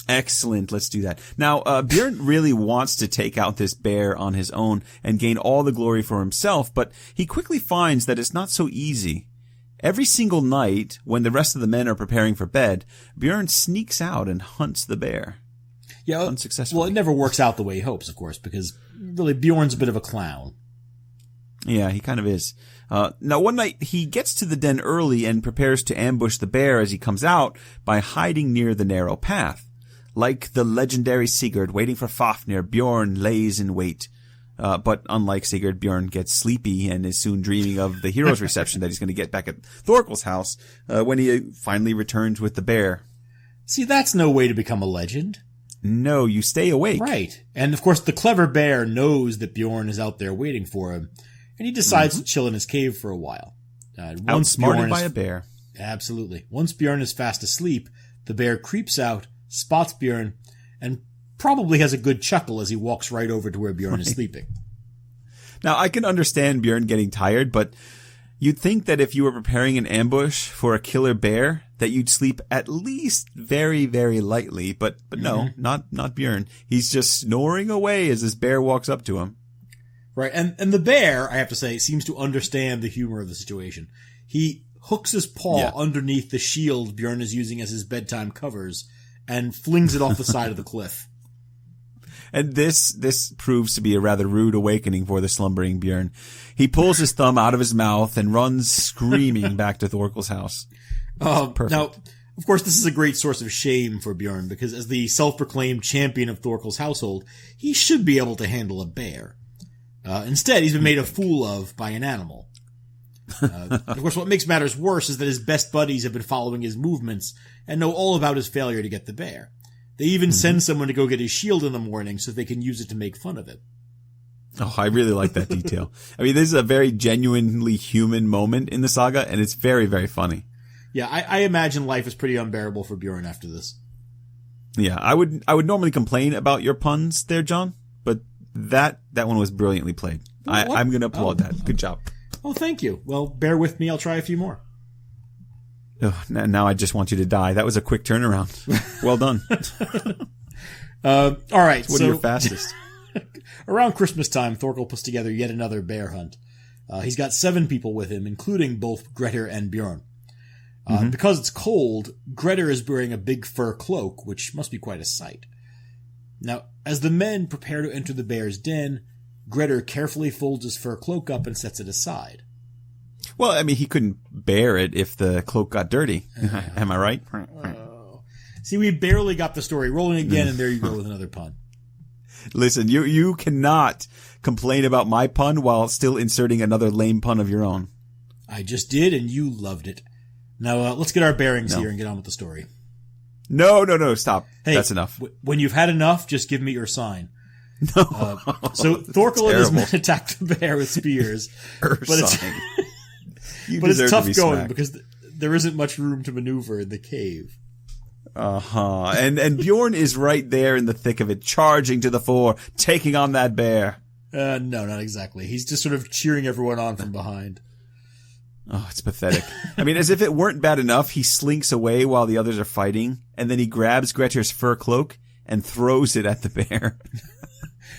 Excellent. Let's do that. Now, Bjorn really wants to take out this bear on his own and gain all the glory for himself, but he quickly finds that it's not so easy. Every single night, when the rest of the men are preparing for bed, Bjorn sneaks out and hunts the bear.
Yeah,
unsuccessfully.
Well, it never works out the way he hopes, of course, because really Bjorn's a bit of a clown.
Yeah, he kind of is. Now, one night, he gets to the den early and prepares to ambush the bear as he comes out by hiding near the narrow path. Like the legendary Sigurd waiting for Fafnir, Bjorn lays in wait. But unlike Sigurd, Bjorn gets sleepy and is soon dreaming of the hero's reception that he's going to get back at Thorkel's house when he finally returns with the bear.
See, that's no way to become a legend.
No, you stay awake.
Right. And of course, the clever bear knows that Bjorn is out there waiting for him, and he decides to chill in his cave for a while.
Outsmarted by a bear.
Absolutely. Once Bjorn is fast asleep, the bear creeps out, spots Bjorn, and probably has a good chuckle as he walks right over to where Bjorn is sleeping.
Now, I can understand Bjorn getting tired, but you'd think that if you were preparing an ambush for a killer bear, that you'd sleep at least very, very lightly. But no, not Bjorn. He's just snoring away as this bear walks up to him.
Right, and the bear, I have to say, seems to understand the humor of the situation. He hooks his paw underneath the shield Bjorn is using as his bedtime covers and flings it off the side of the cliff.
And this proves to be a rather rude awakening for the slumbering Bjorn. He pulls his thumb out of his mouth and runs screaming back to Thorkel's house. Perfect.
Now, of course, this is a great source of shame for Bjorn, because as the self-proclaimed champion of Thorkel's household, he should be able to handle a bear. Instead, he's been made a fool of by an animal. Of course, what makes matters worse is that his best buddies have been following his movements and know all about his failure to get the bear. They even send someone to go get his shield in the morning so they can use it to make fun of it.
Oh, I really like that detail. I mean, this is a very genuinely human moment in the saga, and it's very, very funny.
Yeah, I imagine life is pretty unbearable for Bjorn after this.
Yeah, I would normally complain about your puns there, John, but that one was brilliantly played. I'm going to applaud that. Good job.
Oh, thank you. Well, bear with me. I'll try a few more.
Oh, now I just want you to die. That was a quick turnaround. Well done.
All right.
What are your fastest?
Around Christmas time, Thorkel puts together yet another bear hunt. He's got 7 people with him, including both Grettir and Bjorn. Because it's cold, Grettir is wearing a big fur cloak, which must be quite a sight. Now, as the men prepare to enter the bear's den, Grettir carefully folds his fur cloak up and sets it aside.
Well, I mean, he couldn't bear it if the cloak got dirty. Am I right?
See, we barely got the story rolling again, and there you go with another pun.
Listen, you cannot complain about my pun while still inserting another lame pun of your own.
I just did, and you loved it. Now, let's get our bearings here and get on with the story.
No, stop.
Hey,
that's enough.
When you've had enough, just give me your sign.
No.
So Thorkel and his men attack the bear with spears. but it's tough going because there isn't much room to maneuver in the cave.
And Bjorn is right there in the thick of it, charging to the fore, taking on that bear.
No, not exactly. He's just sort of cheering everyone on from behind.
Oh, it's pathetic. I mean, as if it weren't bad enough, he slinks away while the others are fighting, and then he grabs Grettir's fur cloak and throws it at the bear.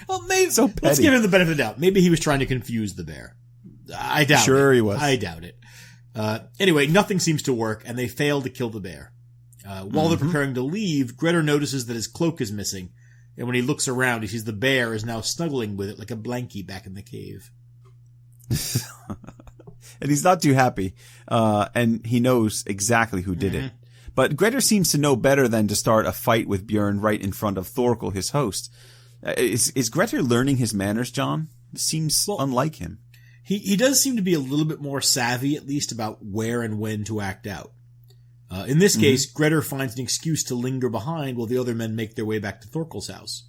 Well, maybe
so petty.
Let's give him the benefit of the doubt. Maybe he was trying to confuse the bear. I doubt it.
Sure he was.
I doubt it. Anyway, nothing seems to work, and they fail to kill the bear. While they're preparing to leave, Grettir notices that his cloak is missing, And when he looks around, he sees the bear is now snuggling with it like a blankie back in the cave.
And he's not too happy. And he knows exactly who did it. But Grettir seems to know better than to start a fight with Bjorn right in front of Thorkel, his host. Is Grettir learning his manners, John? It seems unlike him.
He does seem to be a little bit more savvy, at least, about where and when to act out. In this case, Grettir finds an excuse to linger behind while the other men make their way back to Thorkel's house.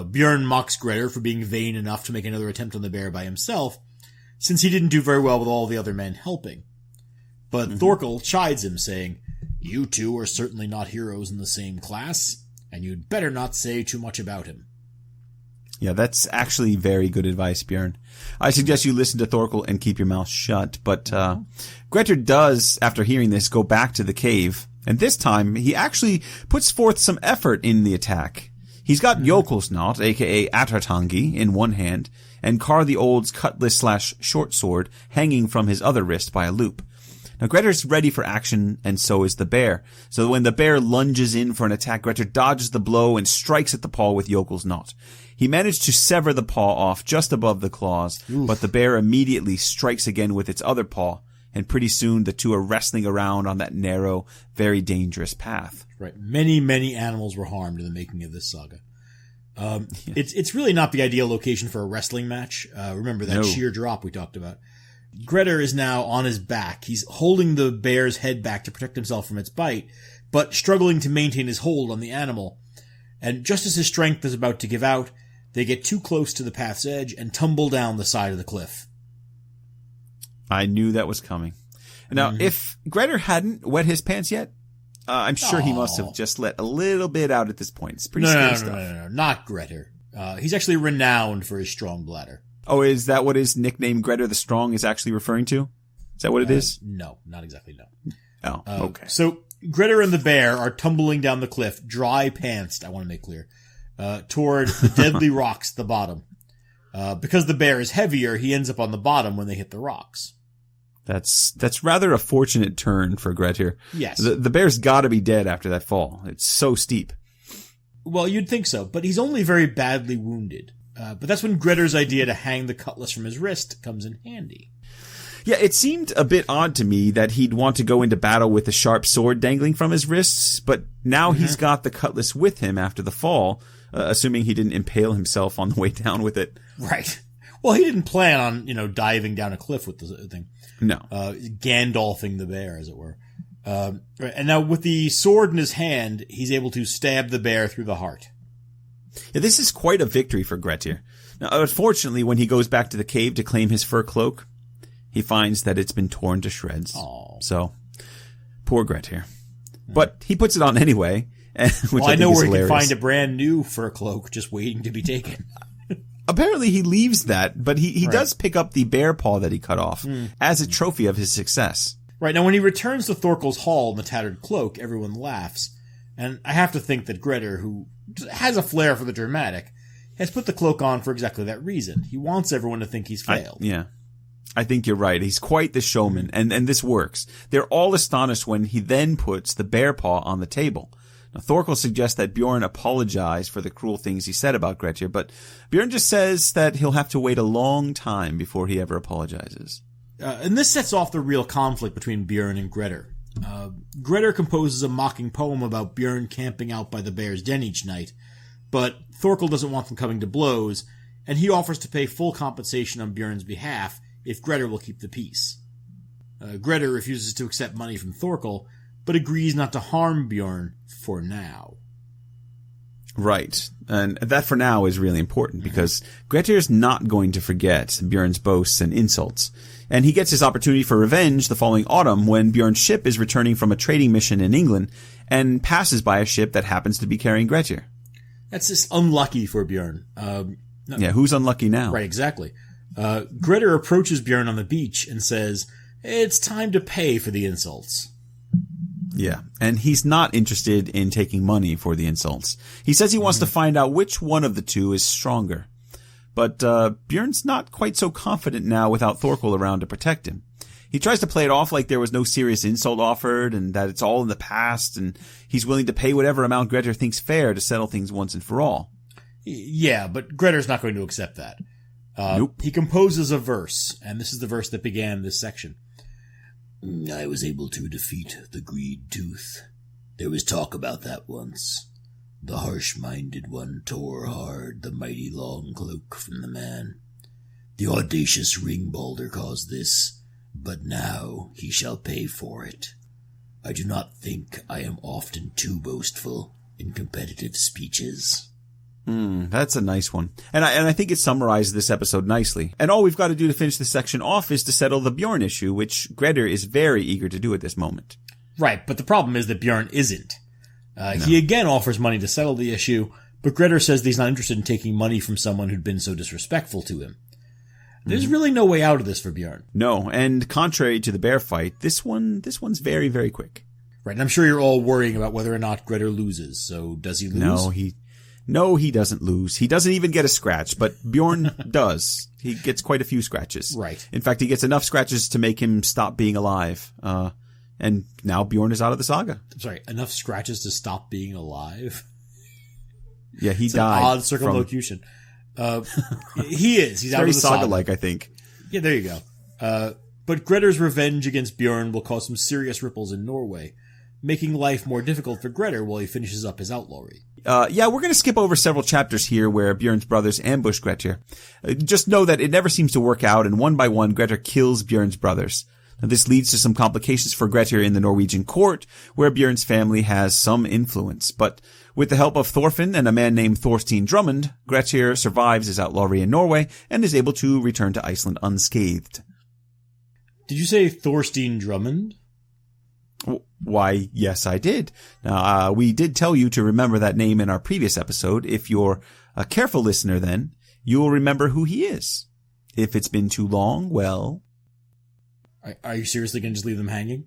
Bjorn mocks Grettir for being vain enough to make another attempt on the bear by himself, since he didn't do very well with all the other men helping. But Thorkel chides him, saying, "You two are certainly not heroes in the same class, and you'd better not say too much about him."
Yeah, that's actually very good advice, Bjorn. I suggest you listen to Thorkel and keep your mouth shut. But Grettir does, after hearing this, go back to the cave. And this time, he actually puts forth some effort in the attack. He's got Jökulsnot, a.k.a. Attartangi, in one hand, and Kar the Old's cutlass/short sword hanging from his other wrist by a loop. Now, Grettir's ready for action, and so is the bear. So when the bear lunges in for an attack, Grettir dodges the blow and strikes at the paw with Jökulsnot. He managed to sever the paw off just above the claws, but the bear immediately strikes again with its other paw, and pretty soon the two are wrestling around on that narrow, very dangerous path.
Right. Many, many animals were harmed in the making of this saga. It's really not the ideal location for a wrestling match. Remember that sheer drop we talked about. Grettir is now on his back. He's holding the bear's head back to protect himself from its bite, but struggling to maintain his hold on the animal. And just as his strength is about to give out, they get too close to the path's edge and tumble down the side of the cliff.
I knew that was coming. Now, if Grettir hadn't wet his pants yet, I'm sure he must have just let a little bit out at this point. It's pretty scary stuff.
No, not Grettir. He's actually renowned for his strong bladder.
Oh, is that what his nickname Grettir the Strong is actually referring to? Is that what it is?
No, not exactly, no.
Oh, okay.
So Grettir and the bear are tumbling down the cliff, dry pantsed, I want to make clear, toward the deadly rocks at the bottom. Because the bear is heavier, he ends up on the bottom when they hit the rocks.
That's rather a fortunate turn for Grettir.
Yes.
The bear's gotta be dead after that fall. It's so steep.
Well, you'd think so, but he's only very badly wounded. But that's when Grettir's idea to hang the cutlass from his wrist comes in handy.
Yeah, it seemed a bit odd to me that he'd want to go into battle with a sharp sword dangling from his wrists, but now he's got the cutlass with him after the fall, assuming he didn't impale himself on the way down with it.
Right. Well, he didn't plan on, diving down a cliff with the thing.
No.
Gandalfing the bear, as it were. And now with the sword in his hand, he's able to stab the bear through the heart.
Yeah, this is quite a victory for Grettir. Now, unfortunately, when he goes back to the cave to claim his fur cloak, he finds that it's been torn to shreds.
Aww.
So, poor Grettir. But he puts it on anyway, which
I know where he
hilarious.
can find a brand new fur cloak just waiting to be taken.
Apparently he leaves that, but he does pick up the bear paw that he cut off as a trophy of his success.
Right, now when he returns to Thorkel's hall in the tattered cloak, everyone laughs. And I have to think that Grettir, who has a flair for the dramatic, has put the cloak on for exactly that reason. He wants everyone to think he's failed.
I think you're right. He's quite the showman, and this works. They're all astonished when he then puts the bear paw on the table. Now, Thorkel suggests that Bjorn apologize for the cruel things he said about Grettir, but Bjorn just says that he'll have to wait a long time before he ever apologizes.
And this sets off the real conflict between Bjorn and Grettir. Grettir composes a mocking poem about Bjorn camping out by the bear's den each night, but Thorkel doesn't want them coming to blows, and he offers to pay full compensation on Bjorn's behalf if Grettir will keep the peace. Grettir refuses to accept money from Thorkel, but agrees not to harm Bjorn for now.
Right. And that for now is really important because Grettir's not going to forget Bjorn's boasts and insults. And he gets his opportunity for revenge the following autumn when Bjorn's ship is returning from a trading mission in England and passes by a ship that happens to be carrying Grettir.
That's just unlucky for Bjorn.
Yeah, who's unlucky now?
Right, exactly. Grettir approaches Bjorn on the beach and says, "It's time to pay for the insults."
Yeah, and he's not interested in taking money for the insults. He says he wants to find out which one of the two is stronger. But Bjorn's not quite so confident now without Thorkel around to protect him. He tries to play it off like there was no serious insult offered and that it's all in the past, and he's willing to pay whatever amount Grettir thinks fair to settle things once and for all.
Yeah, but Grettir's not going to accept that.
Nope.
He composes a verse, and this is the verse that began this section.
I was able to defeat the greed tooth. There was talk about that once. The harsh-minded one tore hard the mighty long cloak from the man. The audacious ring-balder caused this, but now he shall pay for it. I do not think I am often too boastful in competitive speeches.
That's a nice one. And I think it summarizes this episode nicely. And all we've got to do to finish this section off is to settle the Bjorn issue, which Grettir is very eager to do at this moment.
Right, but the problem is that Bjorn isn't. He again offers money to settle the issue, but Grettir says that he's not interested in taking money from someone who'd been so disrespectful to him. There's really no way out of this for Bjorn.
No, and contrary to the bear fight, this one's very, very quick.
Right, and I'm sure you're all worrying about whether or not Grettir loses, so does he lose?
No, he doesn't lose. He doesn't even get a scratch, but Bjorn does. He gets quite a few scratches.
Right.
In fact, he gets enough scratches to make him stop being alive. And now Bjorn is out of the saga.
I'm sorry, enough scratches to stop being alive?
Yeah, he
it's
died.
An odd circumlocution. He is. He's out of the saga.
Very saga-like, I think.
Yeah, there you go. But Grettir's revenge against Bjorn will cause some serious ripples in Norway, making life more difficult for Grettir while he finishes up his outlawry.
Yeah, we're going to skip over several chapters here where Bjorn's brothers ambush Grettir. Just know that it never seems to work out, and one by one, Grettir kills Bjorn's brothers. Now, this leads to some complications for Grettir in the Norwegian court, where Bjorn's family has some influence. But with the help of Thorfinn and a man named Thorstein Drummond, Grettir survives his outlawry in Norway and is able to return to Iceland unscathed.
Did you say Thorstein Drummond?
Why, yes, I did. Now, we did tell you to remember that name in our previous episode. If you're a careful listener, then you'll remember who he is. If it's been too long, well...
Are you seriously going to just leave them hanging?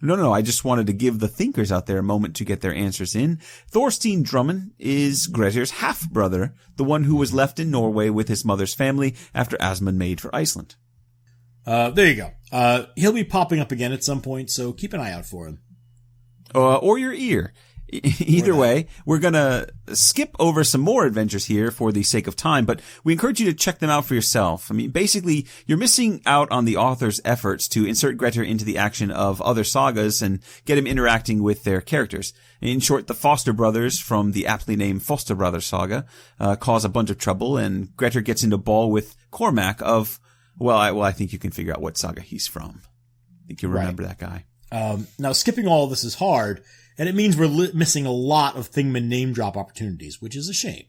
No. I just wanted to give the thinkers out there a moment to get their answers in. Thorstein Drummond is Grettir's half-brother, the one who was left in Norway with his mother's family after Asmund made for Iceland.
There you go. He'll be popping up again at some point, so keep an eye out for him.
Or your ear. Either way, we're gonna skip over some more adventures here for the sake of time, but we encourage you to check them out for yourself. I mean, basically, you're missing out on the author's efforts to insert Grettir into the action of other sagas and get him interacting with their characters. In short, the Foster brothers from the aptly named Foster Brothers saga cause a bunch of trouble, and Grettir gets into ball with Cormac of, I think you can figure out what saga he's from. I think you remember that guy.
Now, skipping all of this is hard, and it means we're missing a lot of Thingman name drop opportunities, which is a shame.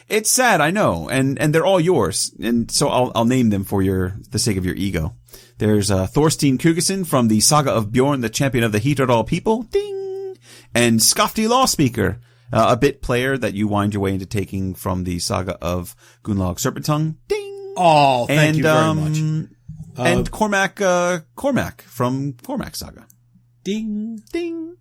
It's sad, I know, and they're all yours, and so I'll name them for the sake of your ego. There's Thorstein Kugerson from the Saga of Bjorn, the champion of the Heaterdal people, ding, and Skafti Lawspeaker, a bit player that you wind your way into taking from the Saga of Gunnlaug Serpentongue, ding.
Oh, thank you very much.
And Cormac from Cormac Saga.
Ding.
Ding.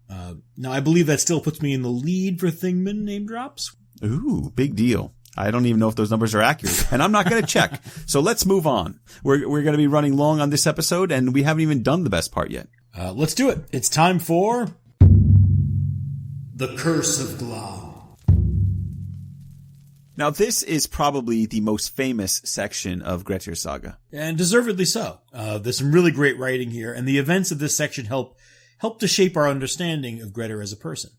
Now, I believe that still puts me in the lead for Thingman name drops.
Ooh, big deal. I don't even know if those numbers are accurate, and I'm not going to check. So let's move on. We're going to be running long on this episode, and we haven't even done the best part yet.
Let's do it. It's time for The Curse of Glam.
Now, this is probably the most famous section of Grettir's saga.
And deservedly so. There's some really great writing here, and the events of this section help to shape our understanding of Grettir as a person.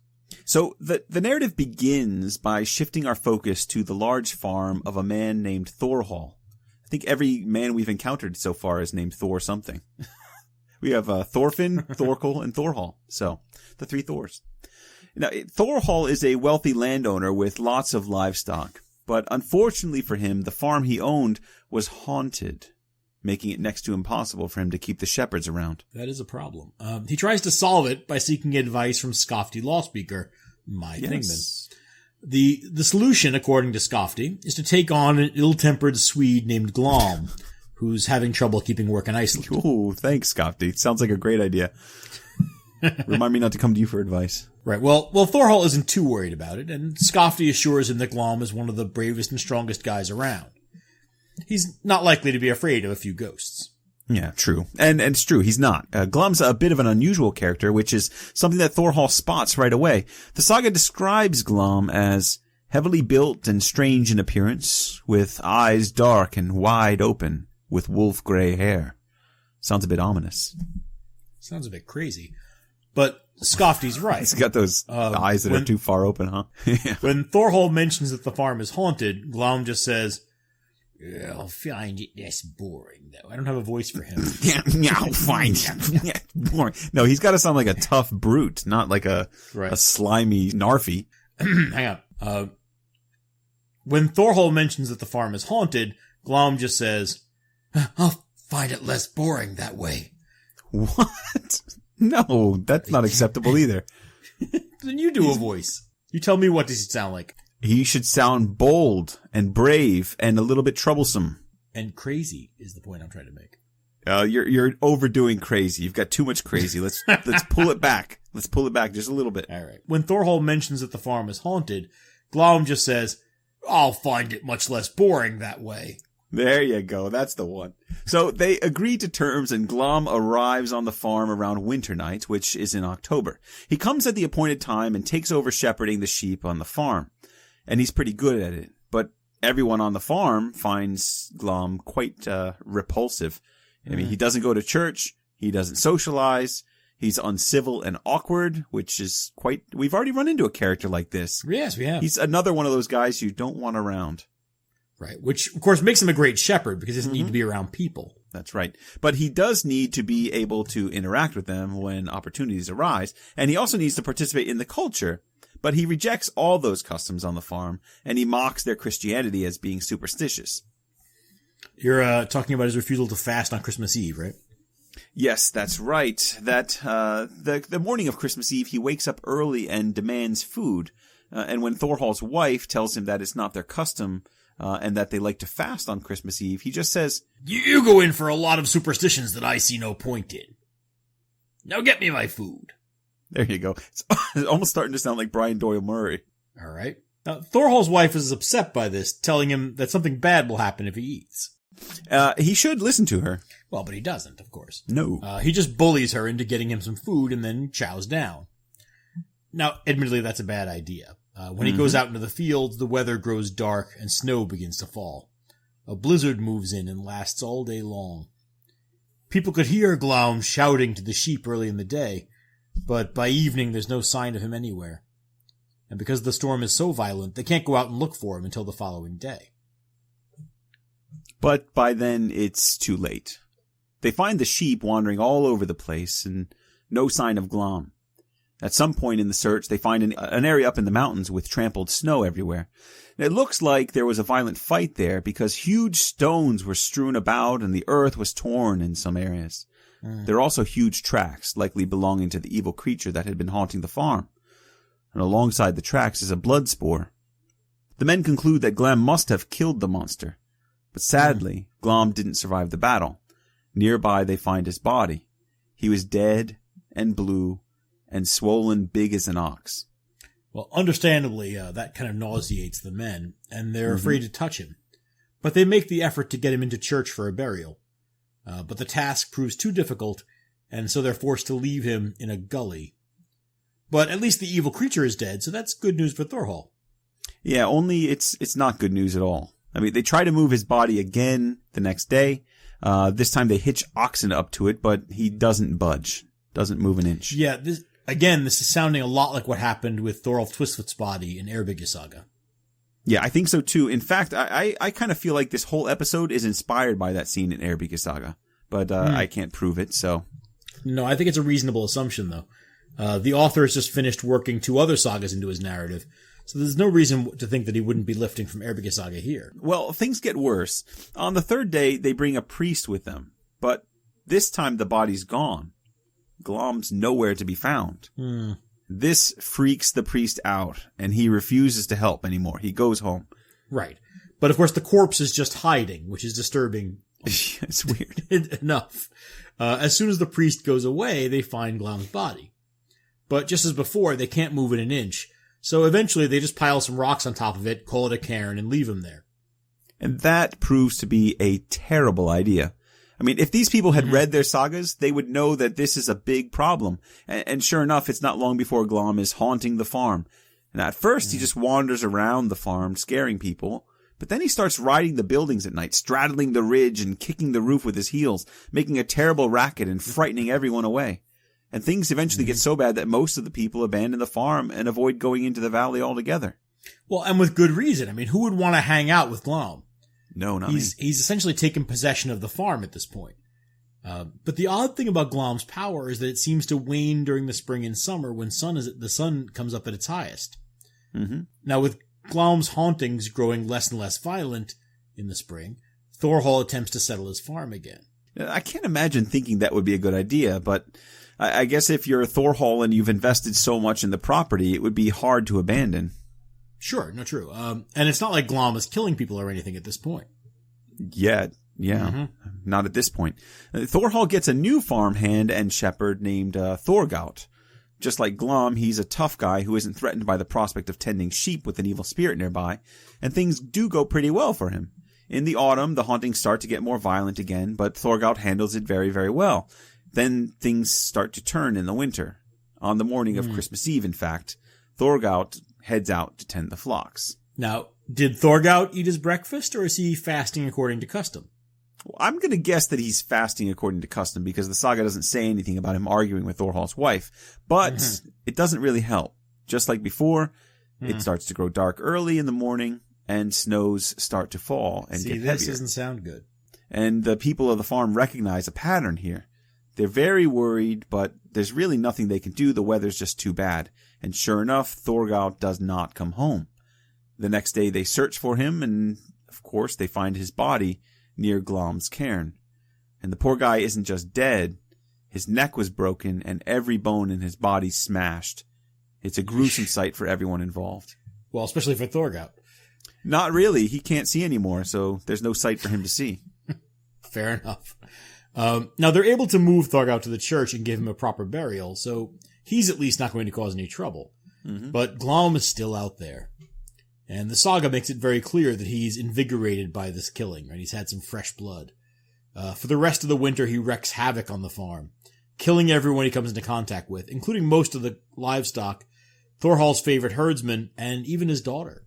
So the narrative begins by shifting our focus to the large farm of a man named Thorhall. I think every man we've encountered so far is named Thor something. We have Thorfinn, Thorkel, and Thorhall. So, the three Thors. Now, Thorhall is a wealthy landowner with lots of livestock. But unfortunately for him, the farm he owned was haunted, making it next to impossible for him to keep the shepherds around.
That is a problem. He tries to solve it by seeking advice from Skafti Lawspeaker, Thingman. The solution, according to Skafti, is to take on an ill-tempered Swede named Glam, who's having trouble keeping work in Iceland.
Ooh, thanks, Skafti. Sounds like a great idea. Remind me not to come to you for advice.
Right. Well, Thorhall isn't too worried about it, and Skafti assures him that Glam is one of the bravest and strongest guys around. He's not likely to be afraid of a few ghosts.
Yeah, true. And it's true, he's not. Glam's a bit of an unusual character, which is something that Thorhall spots right away. The saga describes Glam as Heavily built and strange in appearance, with eyes dark and wide open, with wolf-gray hair. Sounds a bit ominous.
Sounds a bit crazy. But Skofty's right.
He's got those eyes that are too far open, huh?
When Thorhall mentions that the farm is haunted, Glam just says, I'll find it less boring, though. I don't have a voice for him.
I'll find it boring. No, he's got to sound like a tough brute, not like a slimy narfy.
Hang on. When Thorhall mentions that the farm is haunted, Glam just says, I'll find it less boring that way.
What? No, that's not acceptable either.
Then you do a voice. You tell me, what does he sound like?
He should sound bold and brave and a little bit troublesome.
And crazy is the point I'm trying to make.
You're overdoing crazy. You've got too much crazy. Let's pull it back. Let's pull it back just a little bit.
All right. When Thorhall mentions that the farm is haunted, Glam just says, I'll find it much less boring that way.
There you go. That's the one. So they agree to terms and Glam arrives on the farm around winter night, which is in October. He comes at the appointed time and takes over shepherding the sheep on the farm. And he's pretty good at it. But everyone on the farm finds Glam quite repulsive. I mean, he doesn't go to church. He doesn't socialize. He's uncivil and awkward, which is quite... We've already run into a character like this.
Yes, we have.
He's another one of those guys you don't want around.
Right, which, of course, makes him a great shepherd because he doesn't need to be around people.
That's right. But he does need to be able to interact with them when opportunities arise. And he also needs to participate in the culture. But he rejects all those customs on the farm, and he mocks their Christianity as being superstitious.
You're talking about his refusal to fast on Christmas Eve, right?
Yes, that's right. That the morning of Christmas Eve, he wakes up early and demands food. And when Thorhall's wife tells him that it's not their custom and that they like to fast on Christmas Eve, he just says,
You go in for a lot of superstitions that I see no point in. Now get me my food.
There you go. It's almost starting to sound like Brian Doyle Murray.
All right. Now, Thorhall's wife is upset by this, telling him that something bad will happen if he eats.
He should listen to her.
Well, but he doesn't, of course.
No.
He just bullies her into getting him some food and then chows down. Now, admittedly, that's a bad idea. When he goes out into the fields, the weather grows dark and snow begins to fall. A blizzard moves in and lasts all day long. People could hear Glam shouting to the sheep early in the day, but by evening there's no sign of him anywhere. And because the storm is so violent, they can't go out and look for him until the following day.
But by then, it's too late. They find the sheep wandering all over the place and no sign of Glam. At some point in the search, they find an area up in the mountains with trampled snow everywhere. It looks like there was a violent fight there because huge stones were strewn about and the earth was torn in some areas. There are also huge tracks, likely belonging to the evil creature that had been haunting the farm. And alongside the tracks is a blood spore. The men conclude that Glam must have killed the monster. But sadly, Glam didn't survive the battle. Nearby they find his body. He was dead and blue and swollen big as an ox.
Well, understandably, that kind of nauseates the men, and they're afraid to touch him. But they make the effort to get him into church for a burial. But the task proves too difficult, and so they're forced to leave him in a gully. But at least the evil creature is dead, so that's good news for Thorhall.
Yeah, only it's not good news at all. I mean, they try to move his body again the next day. This time they hitch oxen up to it, but he doesn't budge. Doesn't move an inch.
Yeah, this is sounding a lot like what happened with Thorolf Twistfoot's body in Eyrbyggja Saga.
Yeah, I think so too. In fact, I kind of feel like this whole episode is inspired by that scene in Eyrbyggja Saga, but I can't prove it, so.
No, I think it's a reasonable assumption, though. The author has just finished working 2 other sagas into his narrative, so there's no reason to think that he wouldn't be lifting from Eyrbyggja Saga here.
Well, things get worse. On the 3rd day, they bring a priest with them, but this time the body's gone. Glam's nowhere to be found. This freaks the priest out, and he refuses to help anymore. He goes home.
Right. But of course the corpse is just hiding, which is disturbing.
It's weird.
Enough. As soon as the priest goes away, they find Glam's body. But just as before, they can't move it an inch. So eventually they just pile some rocks on top of it, call it a cairn, and leave him there.
And that proves to be a terrible idea. I mean, if these people had read their sagas, they would know that this is a big problem. And sure enough, it's not long before Glam is haunting the farm. And at first, he just wanders around the farm, scaring people. But then he starts riding the buildings at night, straddling the ridge and kicking the roof with his heels, making a terrible racket and frightening everyone away. And things eventually get so bad that most of the people abandon the farm and avoid going into the valley altogether.
Well, and with good reason. I mean, who would want to hang out with Glam?
No, not me.
He's essentially taken possession of the farm at this point. But the odd thing about Glam's power is that it seems to wane during the spring and summer when the sun comes up at its highest.
Mm-hmm.
Now, with Glam's hauntings growing less and less violent in the spring, Thorhall attempts to settle his farm again.
I can't imagine thinking that would be a good idea, but I guess if you're Thorhall and you've invested so much in the property, it would be hard to abandon.
Sure, no, true. And it's not like Glam is killing people or anything at this point.
Yeah, not at this point. Thorhall gets a new farmhand and shepherd named Thorgout. Just like Glam, he's a tough guy who isn't threatened by the prospect of tending sheep with an evil spirit nearby, and things do go pretty well for him. In the autumn, the hauntings start to get more violent again, but Thorgout handles it very, very well. Then things start to turn in the winter. On the morning of Christmas Eve, in fact, Thorgout heads out to tend the flocks.
Now, did Thorgout eat his breakfast, or is he fasting according to custom?
Well, I'm going to guess that he's fasting according to custom because the saga doesn't say anything about him arguing with Thorhall's wife. But it doesn't really help. Just like before, it starts to grow dark early in the morning and snows start to fall and get heavier.
This doesn't sound good.
And the people of the farm recognize a pattern here. They're very worried, but there's really nothing they can do. The weather's just too bad. And sure enough, Thorgout does not come home. The next day they search for him, and of course they find his body near Glam's cairn. And the poor guy isn't just dead. His neck was broken and every bone in his body smashed. It's a gruesome sight for everyone involved.
Well, especially for Thorgout.
Not really. He can't see anymore, so there's no sight for him to see.
Fair enough. Now, they're able to move Thorgout to the church and give him a proper burial, so he's at least not going to cause any trouble. But Glam is still out there. And the saga makes it very clear that he's invigorated by this killing, right? He's had some fresh blood. For the rest of the winter, he wreaks havoc on the farm, killing everyone he comes into contact with, including most of the livestock, Thorhall's favorite herdsman, and even his daughter.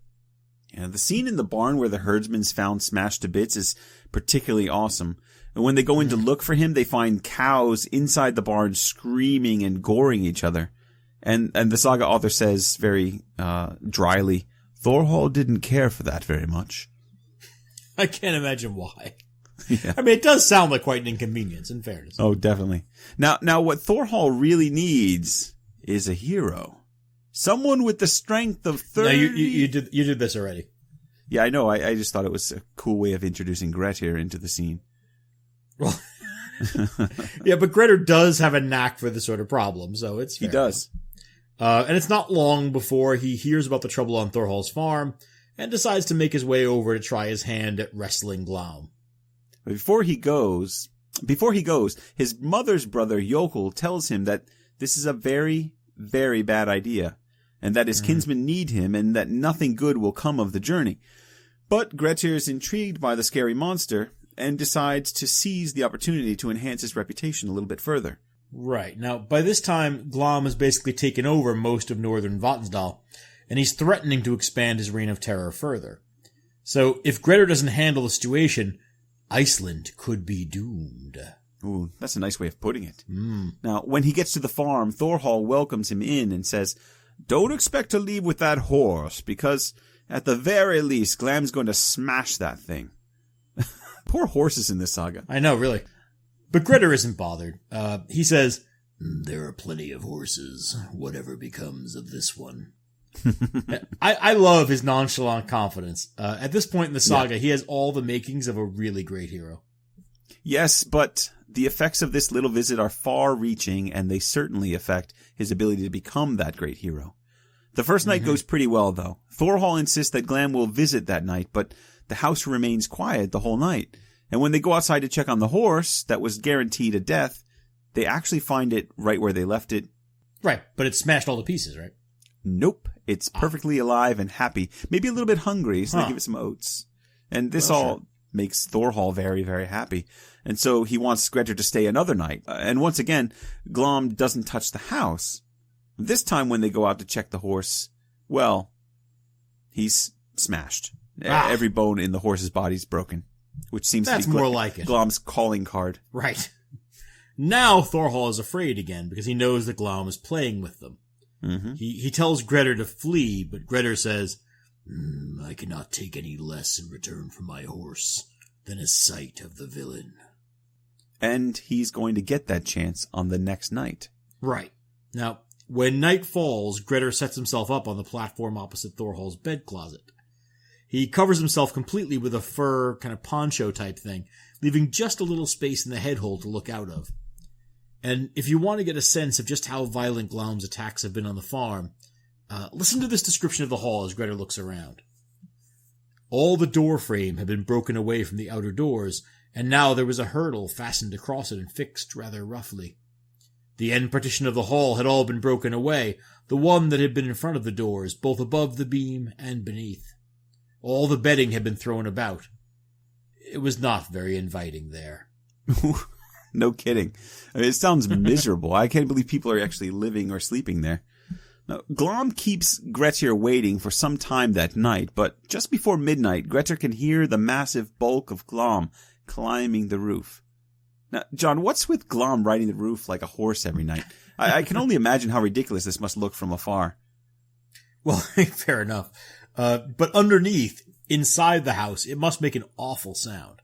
Yeah, the scene in the barn where the herdsman's found smashed to bits is particularly awesome. And when they go in to look for him, they find cows inside the barn screaming and goring each other. And the saga author says very dryly, Thorhall didn't care for that very much.
I can't imagine why.
Yeah.
I mean, it does sound like quite an inconvenience, in fairness.
Oh, definitely. Now, what Thorhall really needs is a hero. Someone with the strength of 30...
No, you did this already.
Yeah, I know. I just thought it was a cool way of introducing Grettir into the scene.
Well, yeah, but Grettir does have a knack for this sort of problem, so it's fair.
He does.
And it's not long before he hears about the trouble on Thorhall's farm and decides to make his way over to try his hand at wrestling Glam.
Before he goes, his mother's brother Yokel tells him that this is a very, very bad idea, and that his kinsmen need him, and that nothing good will come of the journey. But Grettir is intrigued by the scary monster, and decides to seize the opportunity to enhance his reputation a little bit further.
Right. Now, by this time, Glam has basically taken over most of northern Vatnsdal, and he's threatening to expand his reign of terror further. So, if Grettir doesn't handle the situation, Iceland could be doomed.
Ooh, that's a nice way of putting it. Now, when he gets to the farm, Thorhall welcomes him in and says, "Don't expect to leave with that horse, because at the very least, Glam's going to smash that thing." Poor horses in this saga.
I know, really. But Grettir isn't bothered. He says, "There are plenty of horses, whatever becomes of this one." I love his nonchalant confidence. At this point in the saga, he has all the makings of a really great hero.
Yes, but the effects of this little visit are far-reaching, and they certainly affect his ability to become that great hero. The first night goes pretty well, though. Thorhall insists that Glam will visit that night, but the house remains quiet the whole night. And when they go outside to check on the horse that was guaranteed a death, they actually find it right where they left it.
Right, but it smashed all to pieces, right?
Nope. It's perfectly alive and happy. Maybe a little bit hungry, so they give it some oats. And this makes Thorhall very, very happy. And so he wants Grettir to stay another night. And once again, Glam doesn't touch the house. This time when they go out to check the horse, Well, he's smashed. Every bone in the horse's body's broken, which seems
That's
to be
more like it.
Glam's calling card.
Right. Now Thorhall is afraid again because he knows that Glam is playing with them.
Mm-hmm.
He tells Grettir to flee, but Grettir says, I cannot take any less in return for my horse than a sight of the villain.
And he's going to get that chance on the next night.
Right. Now, when night falls, Grettir sets himself up on the platform opposite Thorhall's bed closet. He covers himself completely with a fur kind of poncho type thing, leaving just a little space in the head hole to look out of. And if you want to get a sense of just how violent Glam's attacks have been on the farm, listen to this description of the hall as Grettir looks around. All the door frame had been broken away from the outer doors, and now there was a hurdle fastened across it and fixed rather roughly. The end partition of the hall had all been broken away, the one that had been in front of the doors, both above the beam and beneath. All the bedding had been thrown about. It was not very inviting there.
No kidding. I mean, it sounds miserable. I can't believe people are actually living or sleeping there. Now, Glam keeps Grettir waiting for some time that night, but just before midnight, Grettir can hear the massive bulk of Glam climbing the roof. Now, John, what's with Glam riding the roof like a horse every night? I can only imagine how ridiculous this must look from afar.
Well, fair enough. But underneath, inside the house, it must make an awful sound.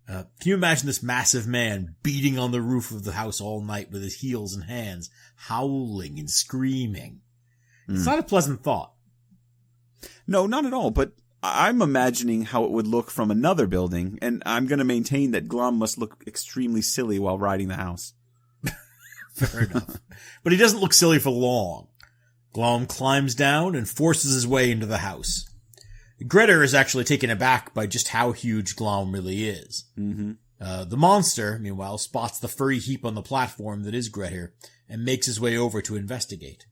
Can you imagine this massive man beating on the roof of the house all night with his heels and hands, howling and screaming? It's not a pleasant thought.
No, not at all, but I'm imagining how it would look from another building, and I'm going to maintain that Glam must look extremely silly while riding the house.
Fair enough. But he doesn't look silly for long. Glam climbs down and forces his way into the house. Grettir is actually taken aback by just how huge Glam really is.
Mm-hmm.
The monster, meanwhile, spots the furry heap on the platform that is Grettir and makes his way over to investigate.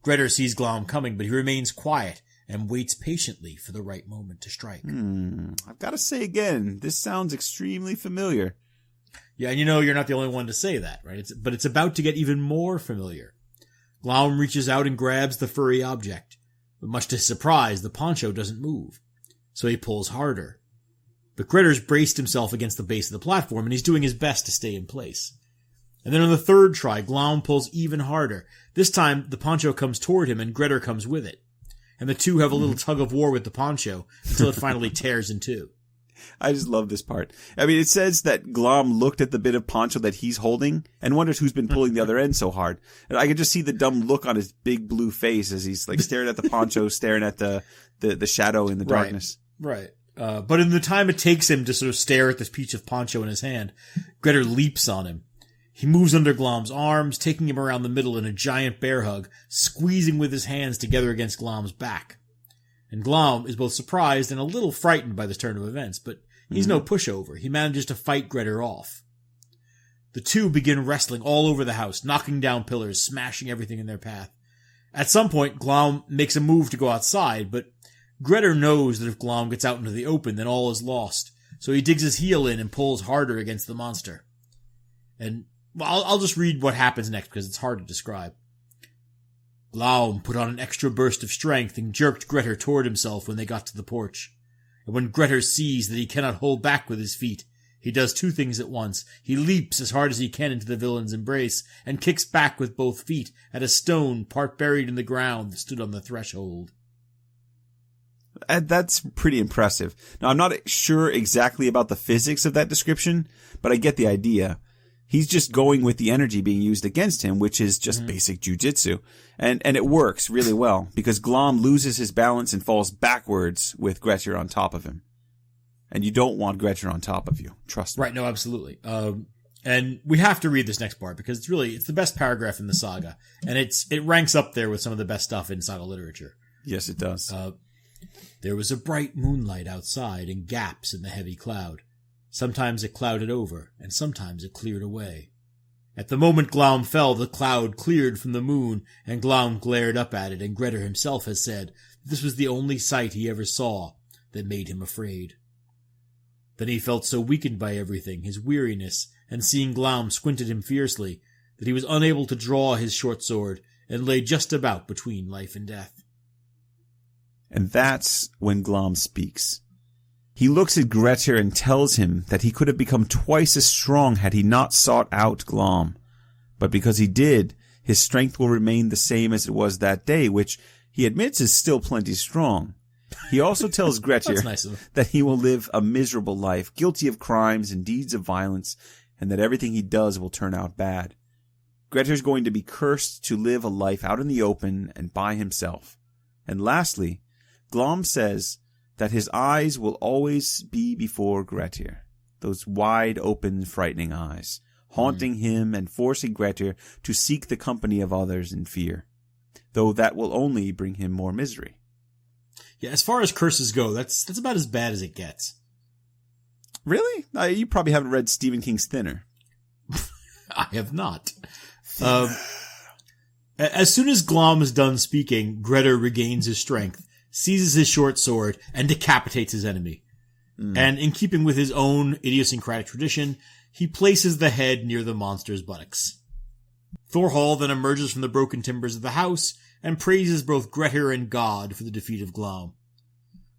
Grettir sees Glam coming, but he remains quiet and waits patiently for the right moment to strike.
I've got to say again, this sounds extremely familiar.
Yeah, and you know you're not the only one to say that, right? But it's about to get even more familiar. Glam reaches out and grabs the furry object. But much to his surprise, the poncho doesn't move. So he pulls harder. But Grettir's braced himself against the base of the platform, and he's doing his best to stay in place. And then on the third try, Glam pulls even harder. This time, the poncho comes toward him, and Grettir comes with it. And the two have a little tug of war with the poncho until it finally tears in two.
I just love this part. I mean, it says that Glam looked at the bit of poncho that he's holding and wonders who's been pulling the other end so hard. And I can just see the dumb look on his big blue face as he's like staring at the poncho, staring at the shadow in the darkness.
Right. But in the time it takes him to sort of stare at this piece of poncho in his hand, Grettir leaps on him. He moves under Glam's arms, taking him around the middle in a giant bear hug, squeezing with his hands together against Glam's back. And Glam is both surprised and a little frightened by this turn of events, but he's no pushover. He manages to fight Grettir off. The two begin wrestling all over the house, knocking down pillars, smashing everything in their path. At some point, Glam makes a move to go outside, but Grettir knows that if Glam gets out into the open, then all is lost. So he digs his heel in and pulls harder against the monster. And I'll just read what happens next because it's hard to describe. Glam put on an extra burst of strength and jerked Grettir toward himself when they got to the porch. And when Grettir sees that he cannot hold back with his feet, he does two things at once. He leaps as hard as he can into the villain's embrace and kicks back with both feet at a stone part buried in the ground that stood on the threshold.
That's pretty impressive. Now, I'm not sure exactly about the physics of that description, but I get the idea. He's just going with the energy being used against him, which is just basic jujitsu. And it works really well because Glam loses his balance and falls backwards with Grettir on top of him. And you don't want Grettir on top of you. Trust me.
Right, no, absolutely. And we have to read this next part because it's the best paragraph in the saga. And it ranks up there with some of the best stuff in saga literature.
Yes, it does.
There was a bright moonlight outside and gaps in the heavy cloud. Sometimes it clouded over, and sometimes it cleared away. At the moment Glam fell, the cloud cleared from the moon, and Glam glared up at it, and Grettir himself has said that this was the only sight he ever saw that made him afraid. Then he felt so weakened by everything, his weariness, and seeing Glam squint at him fiercely, that he was unable to draw his short sword, and lay just about between life and death.
And that's when Glam speaks. He looks at Grettir and tells him that he could have become twice as strong had he not sought out Glam. But because he did, his strength will remain the same as it was that day, which he admits is still plenty strong. He also tells Grettir
nice
that he will live a miserable life, guilty of crimes and deeds of violence, and that everything he does will turn out bad. Grettir's going to be cursed to live a life out in the open and by himself. And lastly, Glam says that his eyes will always be before Grettir, those wide open, frightening eyes, haunting him and forcing Grettir to seek the company of others in fear, though that will only bring him more misery.
Yeah, as far as curses go, that's about as bad as it gets.
Really? You probably haven't read Stephen King's Thinner.
I have not. As soon as Glam is done speaking, Grettir regains his strength, seizes his short sword, and decapitates his enemy. And in keeping with his own idiosyncratic tradition, he places the head near the monster's buttocks. Thorhall then emerges from the broken timbers of the house and praises both Grettir and God for the defeat of Glam.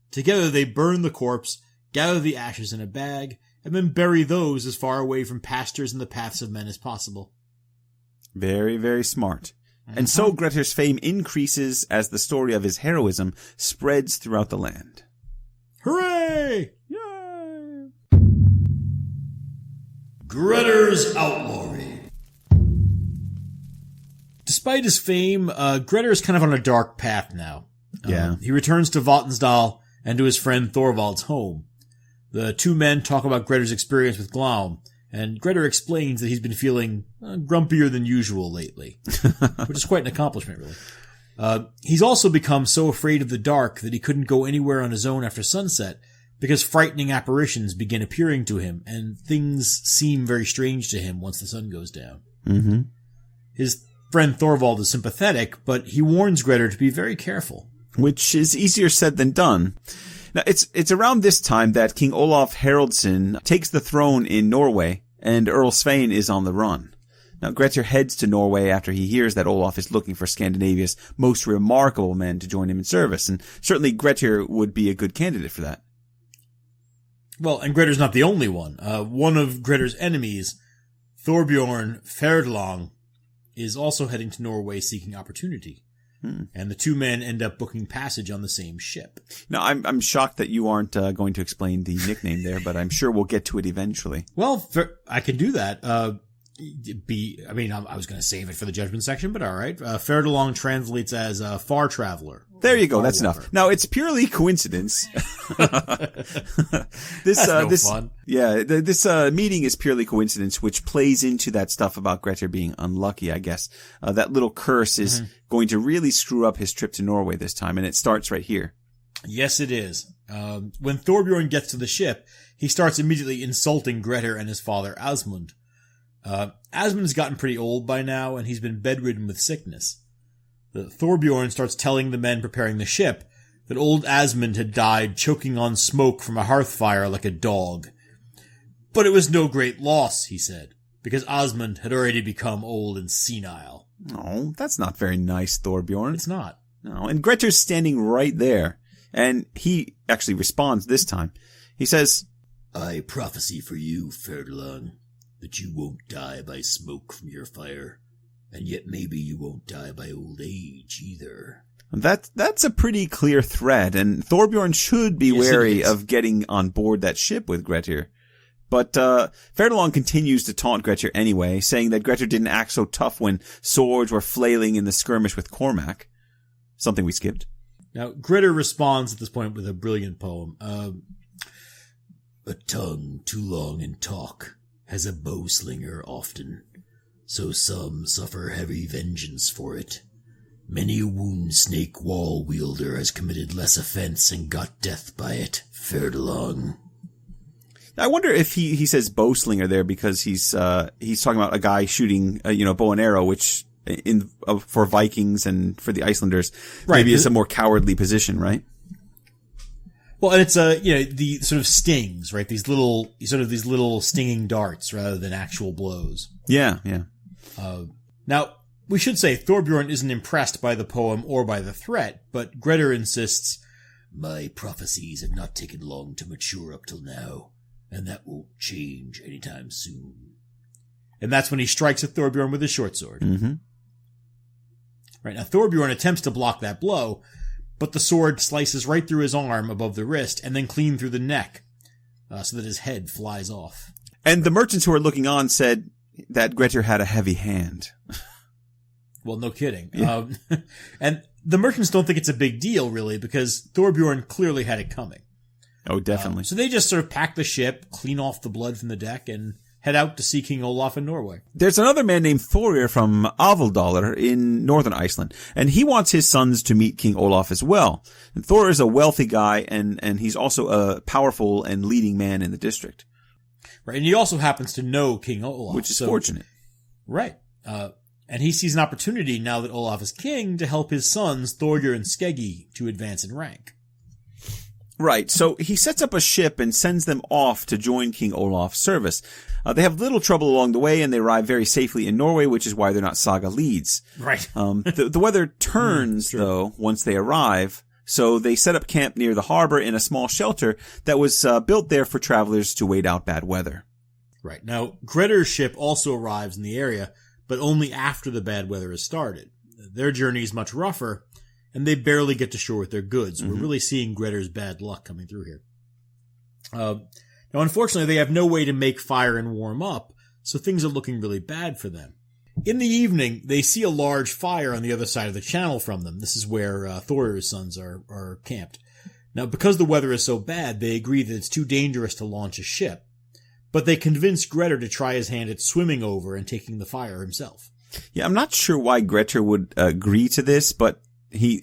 Together they burn the corpse, gather the ashes in a bag, and then bury those as far away from pastures and the paths of men as possible. Very,
very smart. And so Grettir's fame increases as the story of his heroism spreads throughout the land.
Hooray!
Yay! Grettir's outlawry.
Despite his fame, Grettir is kind of on a dark path now.
Yeah.
He returns to Vatnsdal and to his friend Thorvald's home. The two men talk about Grettir's experience with Glam, and Grettir explains that he's been feeling grumpier than usual lately, which is quite an accomplishment, really. He's also become so afraid of the dark that he couldn't go anywhere on his own after sunset because frightening apparitions begin appearing to him, and things seem very strange to him once the sun goes down.
Mm-hmm.
His friend Thorvald is sympathetic, but he warns Grettir to be very careful.
Which is easier said than done. Now, it's around this time that King Olaf Haraldsson takes the throne in Norway, and Earl Svein is on the run. Now, Grettir heads to Norway after he hears that Olaf is looking for Scandinavia's most remarkable men to join him in service, and certainly Grettir would be a good candidate for that.
Well, and Grettir's not the only one. One of Grettir's enemies, Thorbjorn Ferdlang, is also heading to Norway seeking opportunity. And the two men end up booking passage on the same ship.
Now, I'm shocked that you aren't going to explain the nickname there, but I'm sure we'll get to it eventually.
Well, I can do that. I was going to save it for the judgment section, but all right. Ferdlang translates as far traveler.
There you go. That's enough. Now, it's purely coincidence. This
fun.
Yeah, this meeting is purely coincidence, which plays into that stuff about Grettir being unlucky, I guess. That little curse is going to really screw up his trip to Norway this time, and it starts right here.
Yes, it is. When Thorbjorn gets to the ship, he starts immediately insulting Grettir and his father Asmund. Asmund has gotten pretty old by now, and he's been bedridden with sickness. Thorbjorn starts telling the men preparing the ship that old Asmund had died choking on smoke from a hearth fire like a dog. But it was no great loss, he said, because Asmund had already become old and senile.
Oh, that's not very nice, Thorbjorn.
It's not.
No, and Grettir's standing right there, and he actually responds this time. He says,
I prophesy for you, Ferdlang, that you won't die by smoke from your fire, and yet maybe you won't die by old age either.
That's a pretty clear threat, and Thorbjorn should be wary of getting on board that ship with Grettir. But Ferdlang continues to taunt Grettir anyway, saying that Grettir didn't act so tough when swords were flailing in the skirmish with Cormac. Something we skipped.
Now, Grettir responds at this point with a brilliant poem.
A tongue too long in talk has a bowslinger often, so some suffer heavy vengeance for it. Many a wound snake wall wielder has committed less offense and got death by it, Ferdlang.
I wonder if he says bowslinger there because he's talking about a guy shooting, bow and arrow, which for Vikings and for the Icelanders, maybe is a more cowardly position, right?
Well, and it's the sort of stings, right? These little stinging darts rather than actual blows.
Yeah.
Now, we should say Thorbjorn isn't impressed by the poem or by the threat, but Grettir insists
My prophecies have not taken long to mature up till now, and that won't change anytime soon.
And that's when he strikes at Thorbjorn with his short sword.
Mm-hmm.
Right, now Thorbjorn attempts to block that blow, but the sword slices right through his arm above the wrist and then clean through the neck, so that his head flies off.
And the merchants who were looking on said that Grettir had a heavy hand.
Well, no kidding.
Yeah.
And the merchants don't think it's a big deal, really, because Thorbjorn clearly had it coming.
Oh, definitely.
So they just sort of pack the ship, clean off the blood from the deck, and head out to see King Olaf in Norway.
There's another man named Thorir from Avaldalr in northern Iceland, and he wants his sons to meet King Olaf as well. And Thorir is a wealthy guy, and he's also a powerful and leading man in the district.
Right, and he also happens to know King Olaf.
Which is fortunate.
Right. And he sees an opportunity, now that Olaf is king, to help his sons, Thorgir and Skeggi, to advance in rank.
Right, so he sets up a ship and sends them off to join King Olaf's service. They have little trouble along the way, and they arrive very safely in Norway, which is why they're not saga leads.
Right.
The weather turns, though, once they arrive, so they set up camp near the harbor in a small shelter that was built there for travelers to wait out bad weather.
Right. Now, Grettir's ship also arrives in the area, but only after the bad weather has started. Their journey is much rougher, and they barely get to shore with their goods. We're really seeing Grettir's bad luck coming through here. Now, unfortunately, they have no way to make fire and warm up, so things are looking really bad for them. In the evening, they see a large fire on the other side of the channel from them. This is where Thorir's sons are camped. Now, because the weather is so bad, they agree that it's too dangerous to launch a ship, but they convince Grettir to try his hand at swimming over and taking the fire himself.
Yeah, I'm not sure why Grettir would agree to this, but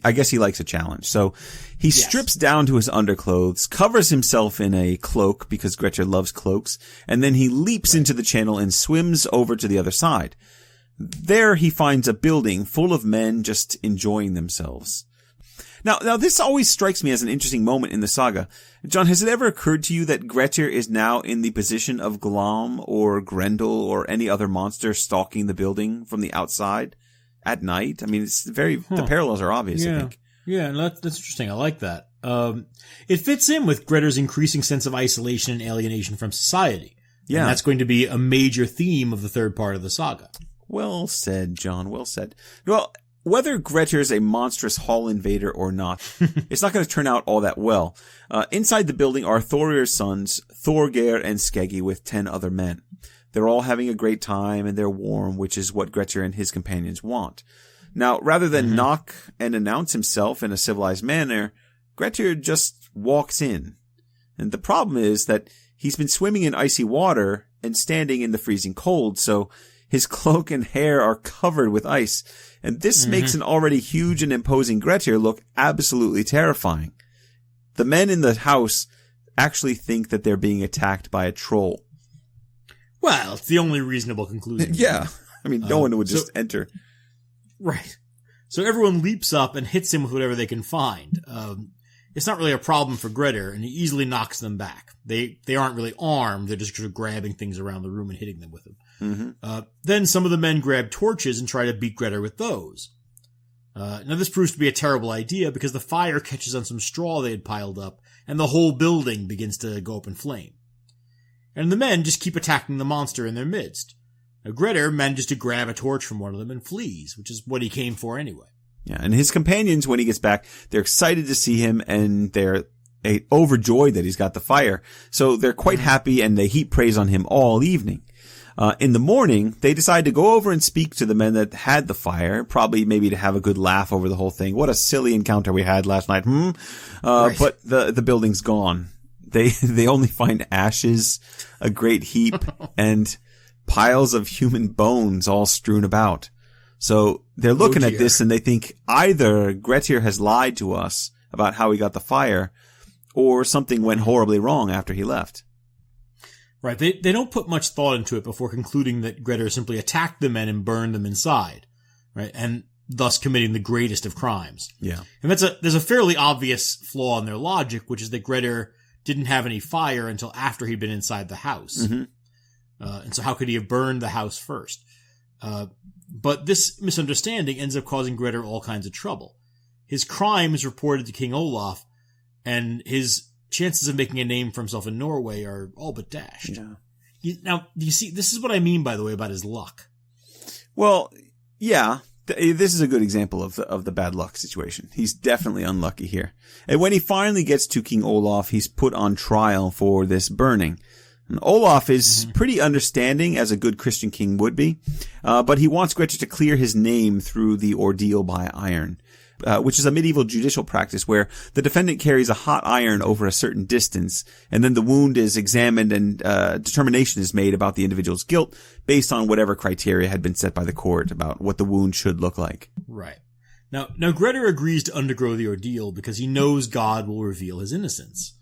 I guess he likes a challenge. So he strips down to his underclothes, covers himself in a cloak because Grettir loves cloaks, and then he leaps into the channel and swims over to the other side. There he finds a building full of men just enjoying themselves. Now this always strikes me as an interesting moment in the saga. John, has it ever occurred to you that Grettir is now in the position of Glam or Grendel or any other monster stalking the building from the outside at night? I mean, the parallels are obvious, I think.
Yeah, and that's interesting. I like that. It fits in with Grettir's increasing sense of isolation and alienation from society.
Yeah.
And that's going to be a major theme of the third part of the saga.
Well said, John. Well said. Well, whether Grettir's a monstrous hall invader or not, it's not going to turn out all that well. Inside the building are Thorir's sons, Thorgeir and Skeggi, with 10 other men. They're all having a great time and they're warm, which is what Grettir and his companions want. Now, rather than knock and announce himself in a civilized manner, Grettir just walks in. And the problem is that he's been swimming in icy water and standing in the freezing cold, so his cloak and hair are covered with ice. And this makes an already huge and imposing Grettir look absolutely terrifying. The men in the house actually think that they're being attacked by a troll.
Well, it's the only reasonable conclusion.
Yeah. I mean, no one would just enter.
Right. So everyone leaps up and hits him with whatever they can find. It's not really a problem for Grettir, and he easily knocks them back. They aren't really armed. They're just sort of grabbing things around the room and hitting them with them. Then some of the men grab torches and try to beat Grettir with those. Now this proves to be a terrible idea because the fire catches on some straw they had piled up, and the whole building begins to go up in flame. And the men just keep attacking the monster in their midst. Now, Grettir manages to grab a torch from one of them and flees, which is what he came for anyway.
Yeah, and his companions, when he gets back, they're excited to see him, and they're overjoyed that he's got the fire. So they're quite happy, and they heap praise on him all evening. In the morning, they decide to go over and speak to the men that had the fire, probably maybe to have a good laugh over the whole thing. What a silly encounter we had last night,
Right.
But the building's gone. They only find ashes, a great heap, and piles of human bones all strewn about. So they're looking at this and they think either Grettir has lied to us about how he got the fire, or something went horribly wrong after he left.
Right. They don't put much thought into it before concluding that Grettir simply attacked the men and burned them inside. Right. And thus committing the greatest of crimes.
Yeah.
And there's a fairly obvious flaw in their logic, which is that Grettir didn't have any fire until after he'd been inside the house. And so how could he have burned the house first? But this misunderstanding ends up causing Grettir all kinds of trouble. His crime is reported to King Olaf, and his chances of making a name for himself in Norway are all but dashed.
Yeah.
Now, do you see, this is what I mean, by the way, about his luck.
Well, yeah. This is a good example of the bad luck situation. He's definitely unlucky here. And when he finally gets to King Olaf, he's put on trial for this burning. And Olaf is pretty understanding, as a good Christian king would be, but he wants Grettir to clear his name through the ordeal by iron, which is a medieval judicial practice where the defendant carries a hot iron over a certain distance, and then the wound is examined and determination is made about the individual's guilt based on whatever criteria had been set by the court about what the wound should look like.
Right. Now Grettir agrees to undergo the ordeal because he knows God will reveal his innocence,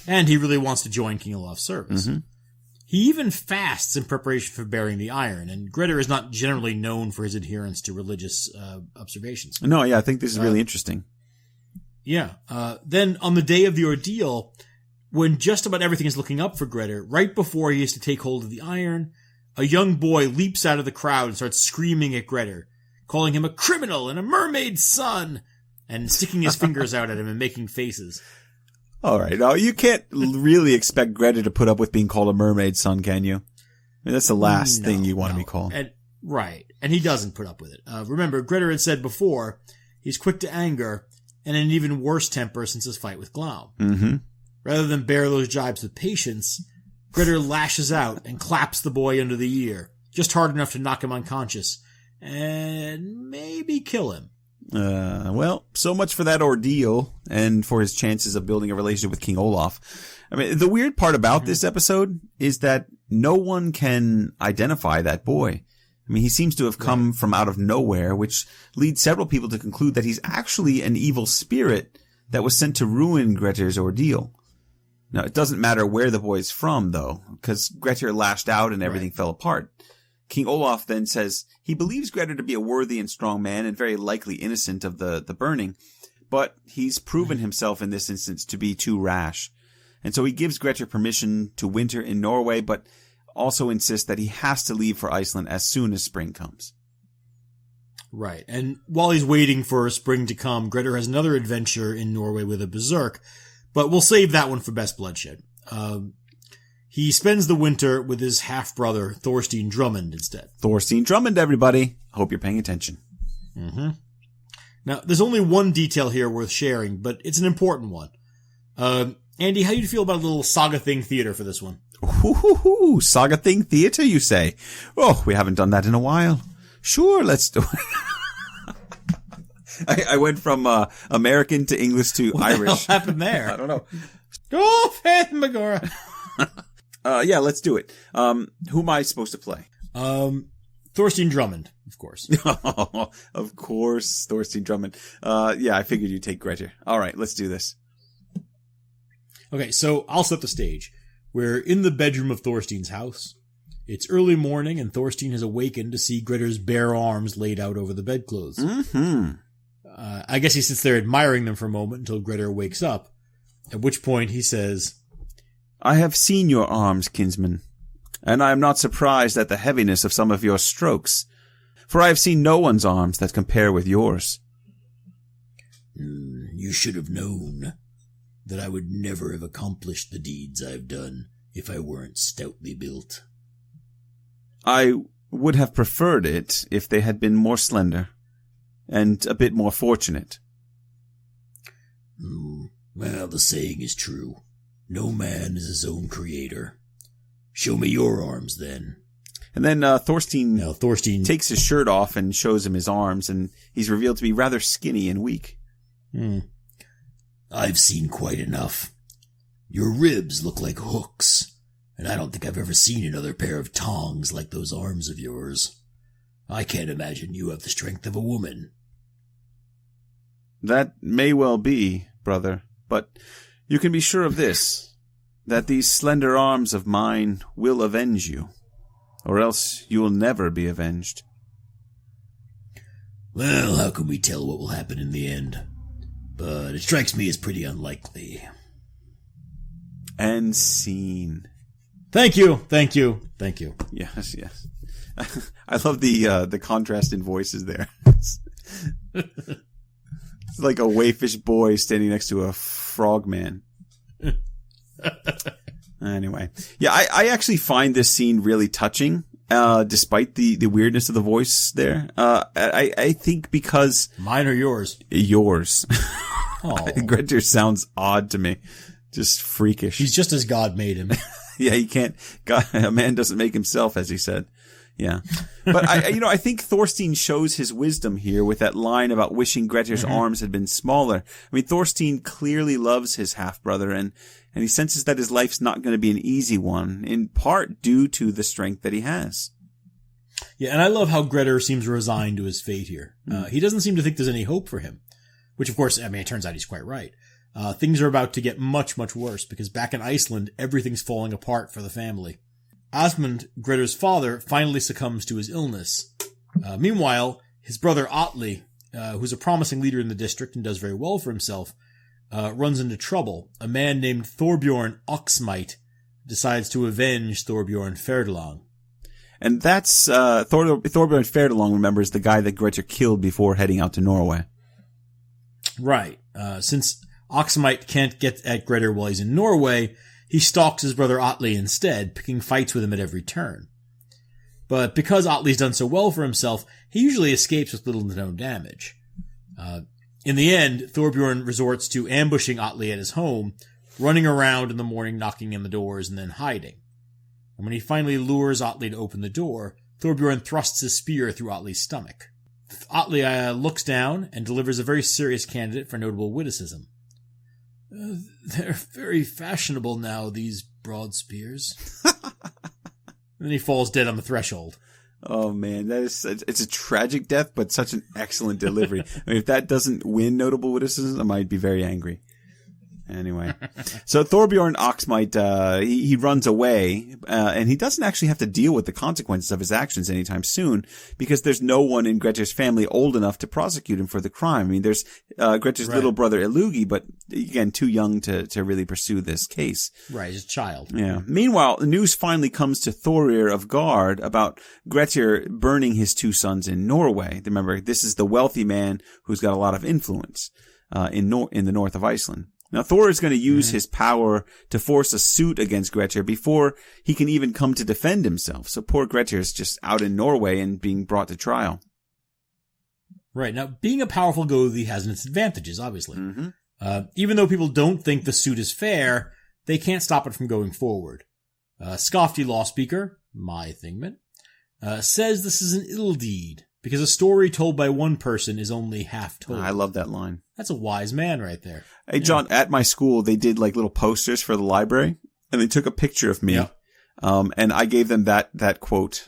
and he really wants to join King Olaf's service. He even fasts in preparation for bearing the iron, and Grettir is not generally known for his adherence to religious observations.
No, yeah, I think this is really interesting.
Yeah. Then on the day of the ordeal, when just about everything is looking up for Grettir, right before he is to take hold of the iron, a young boy leaps out of the crowd and starts screaming at Grettir, calling him a criminal and a mermaid's son, and sticking his fingers out at him and making faces.
All right. Now, you can't really expect Grettir to put up with being called a mermaid's son, can you? I mean, that's the last thing you want to be called.
Right. And he doesn't put up with it. Remember, Grettir had said before, he's quick to anger and in an even worse temper since his fight with Glam. Rather than bear those jibes with patience, Grettir lashes out and claps the boy under the ear, just hard enough to knock him unconscious and maybe kill him.
Well, so much for that ordeal and for his chances of building a relationship with King Olaf. I mean, the weird part about this episode is that no one can identify that boy. I mean, he seems to have come from out of nowhere, which leads several people to conclude that he's actually an evil spirit that was sent to ruin Grettir's ordeal. Now, it doesn't matter where the boy's from, though, because Grettir lashed out and everything fell apart. King Olaf then says he believes Grettir to be a worthy and strong man and very likely innocent of the burning, but he's proven himself in this instance to be too rash. And so he gives Grettir permission to winter in Norway, but also insists that he has to leave for Iceland as soon as spring comes.
Right. And while he's waiting for spring to come, Grettir has another adventure in Norway with a berserk, but we'll save that one for best bloodshed. He spends the winter with his half-brother, Thorstein Drummond, instead.
Thorstein Drummond, everybody. Hope you're paying attention.
Now, there's only one detail here worth sharing, but it's an important one. Andy, how do you feel about a little Saga Thing theater for this one?
Ooh, Saga Thing theater, you say? Oh, we haven't done that in a while. Sure, let's do it. I went from American to English to Irish.
What happened there?
I don't know.
Oh, Faith Magora.
Yeah, let's do it. Who am I supposed to play?
Thorstein Drummond, of course.
Of course, Thorstein Drummond. Yeah, I figured you'd take Grettir. All right, let's do this.
Okay, so I'll set the stage. We're in the bedroom of Thorstein's house. It's early morning, and Thorstein has awakened to see Grettir's bare arms laid out over the bedclothes. I guess he sits there admiring them for a moment until Grettir wakes up, at which point he says,
I have seen your arms, kinsman, and I am not surprised at the heaviness of some of your strokes, for I have seen no one's arms that compare with yours.
You should have known that I would never have accomplished the deeds I've done if I weren't stoutly built.
I would have preferred it if they had been more slender and a bit more fortunate.
Well, the saying is true. No man is his own creator. Show me your arms, then.
And then Thorstein takes his shirt off and shows him his arms, and he's revealed to be rather skinny and weak.
I've seen quite enough. Your ribs look like hooks, and I don't think I've ever seen another pair of tongs like those arms of yours. I can't imagine you have the strength of a woman.
That may well be, brother, but you can be sure of this, that these slender arms of mine will avenge you, or else you will never be avenged.
Well, how can we tell what will happen in the end? But it strikes me as pretty unlikely.
And scene.
Thank you.
Yes. I love the contrast in voices there. It's like a wayfish boy standing next to a frog man. Anyway. Yeah, I actually find this scene really touching, despite the weirdness of the voice there. I think because...
Mine or yours?
Yours.
Oh.
Grettir sounds odd to me. Just freakish.
He's just as God made him.
Yeah, he can't... God, a man doesn't make himself, as he said. Yeah. But I think Thorstein shows his wisdom here with that line about wishing Grettir's arms had been smaller. I mean, Thorstein clearly loves his half-brother and he senses that his life's not going to be an easy one, in part due to the strength that he has.
Yeah, and I love how Grettir seems resigned to his fate here. He doesn't seem to think there's any hope for him, which of course, I mean, it turns out he's quite right. Things are about to get much, much worse because back in Iceland, everything's falling apart for the family. Asmund, Grettir's father, finally succumbs to his illness. Meanwhile, his brother Atli, who's a promising leader in the district and does very well for himself, runs into trouble. A man named Thorbjorn Oxmite decides to avenge Thorbjorn Ferdelang.
And that's Thorbjorn Ferdelang, remember, is the guy that Grettir killed before heading out to Norway.
Right. Since Oxmite can't get at Grettir while he's in Norway, he stalks his brother Atli instead, picking fights with him at every turn. But because Atli's done so well for himself, he usually escapes with little to no damage. In the end, Thorbjorn resorts to ambushing Atli at his home, running around in the morning, knocking on the doors, and then hiding. And when he finally lures Atli to open the door, Thorbjorn thrusts his spear through Atli's stomach. Atli looks down and delivers a very serious candidate for notable witticism. They're very fashionable now, these broad spears. And then he falls dead on the threshold.
Oh man, it's a tragic death, but such an excellent delivery. I mean, if that doesn't win notable witticism, I might be very angry. Anyway, so Thorbjorn Oxmite, he runs away, and he doesn't actually have to deal with the consequences of his actions anytime soon, because there's no one in Grettir's family old enough to prosecute him for the crime. I mean, there's Grettir's little brother Illugi, but again, too young to really pursue this case.
Right, he's a child.
Yeah. Meanwhile, the news finally comes to Thorir of Gard about Grettir burning his two sons in Norway. Remember, this is the wealthy man who's got a lot of influence in the north of Iceland. Now, Thor is going to use his power to force a suit against Grettir before he can even come to defend himself. So poor Grettir is just out in Norway and being brought to trial.
Right. Now, being a powerful Gothi has its advantages, obviously. Even though people don't think the suit is fair, they can't stop it from going forward. Skofty Law Speaker, my Thingman, says this is an ill deed because a story told by one person is only half told.
I love that line.
That's a wise man right there.
Hey, John, at my school, they did like little posters for the library, and they took a picture of me. And I gave them that quote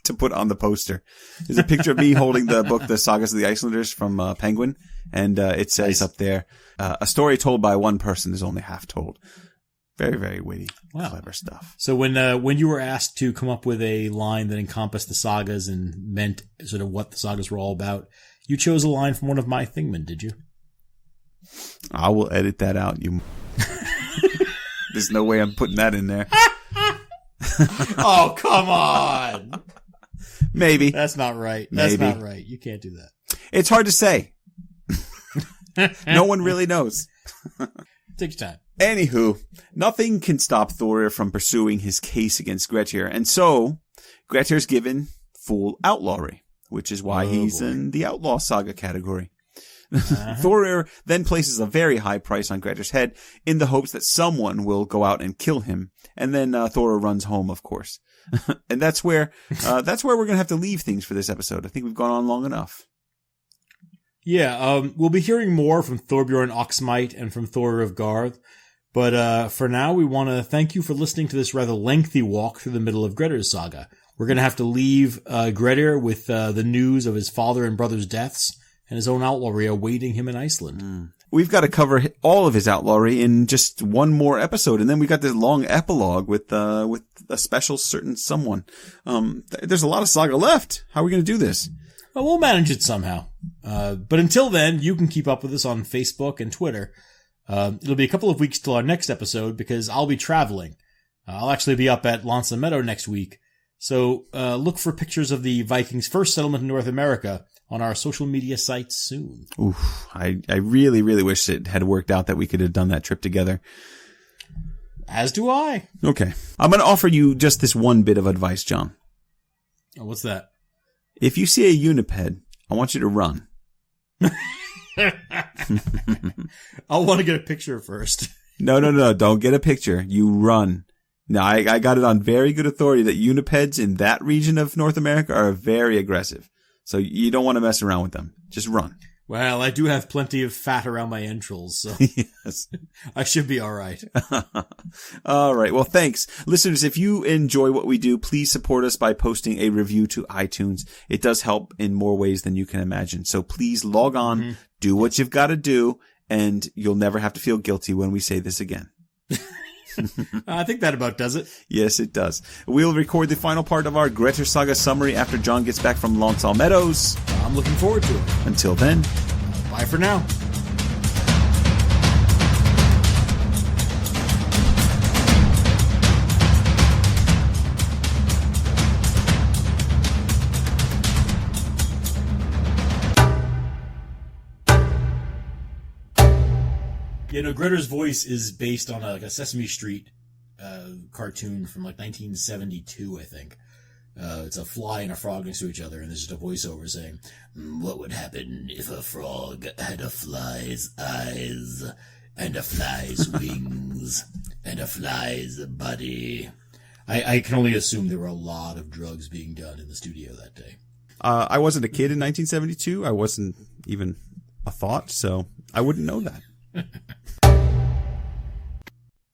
to put on the poster. There's a picture of me holding the book, The Sagas of the Icelanders from Penguin. And it says up there, a story told by one person is only half told. Very, very witty, clever stuff.
So when you were asked to come up with a line that encompassed the sagas and meant sort of what the sagas were all about, you chose a line from one of my Thingmen, did you?
I will edit that out. There's no way I'm putting that in there.
Oh, come on.
Maybe.
That's not right.
Maybe.
That's not right. You can't do that.
It's hard to say. No one really knows.
Take your time.
Anywho, nothing can stop Thorir from pursuing his case against Grettir, and so Grettir's given full outlawry, which is why he's in the outlaw saga category. Thorir then places a very high price on Grettir's head in the hopes that someone will go out and kill him, and then Thorir runs home, of course. And that's where we're going to have to leave things for this episode. I think we've gone on long enough.
Yeah, we'll be hearing more from Thorbjorn Oxmite and from Thorir of Garth. But for now, we want to thank you for listening to this rather lengthy walk through the middle of Grettir's saga. We're going to have to leave Grettir with the news of his father and brother's deaths and his own outlawry awaiting him in Iceland.
We've got to cover all of his outlawry in just one more episode, and then we got this long epilogue with a special certain someone. There's a lot of saga left. How are we going to do this?
Well, we'll manage it somehow. But until then, you can keep up with us on Facebook and Twitter. It'll be a couple of weeks till our next episode because I'll be traveling. I'll actually be up at Lanza Meadow next week. So look for pictures of the Vikings' first settlement in North America on our social media sites soon.
Oof, I really, really wish it had worked out that we could have done that trip together.
As do I.
Okay. I'm going to offer you just this one bit of advice, John.
Oh, what's that?
If you see a uniped, I want you to run.
I'll want to get a picture first.
No. Don't get a picture. You run. Now, I got it on very good authority that unipeds in that region of North America are very aggressive. So you don't want to mess around with them. Just run.
Well, I do have plenty of fat around my entrails, so
Yes.
I should be all right.
All right. Well, thanks. Listeners, if you enjoy what we do, please support us by posting a review to iTunes. It does help in more ways than you can imagine. So please log on, do what you've got to do, and you'll never have to feel guilty when we say this again.
I think that about does it.
Yes, it does. We'll record the final part of our Grettir Saga summary after John gets back from Lonsall Meadows.
I'm looking forward to it.
Until then,
bye for now. You know, Grettir's voice is based on a Sesame Street cartoon from like 1972, I think. It's a fly and a frog next to each other, and there's just a voiceover saying, "What would happen if a frog had a fly's eyes, and a fly's wings, and a fly's body?" I can only assume there were a lot of drugs being done in the studio that day.
I wasn't a kid in 1972. I wasn't even a thought, so I wouldn't know that.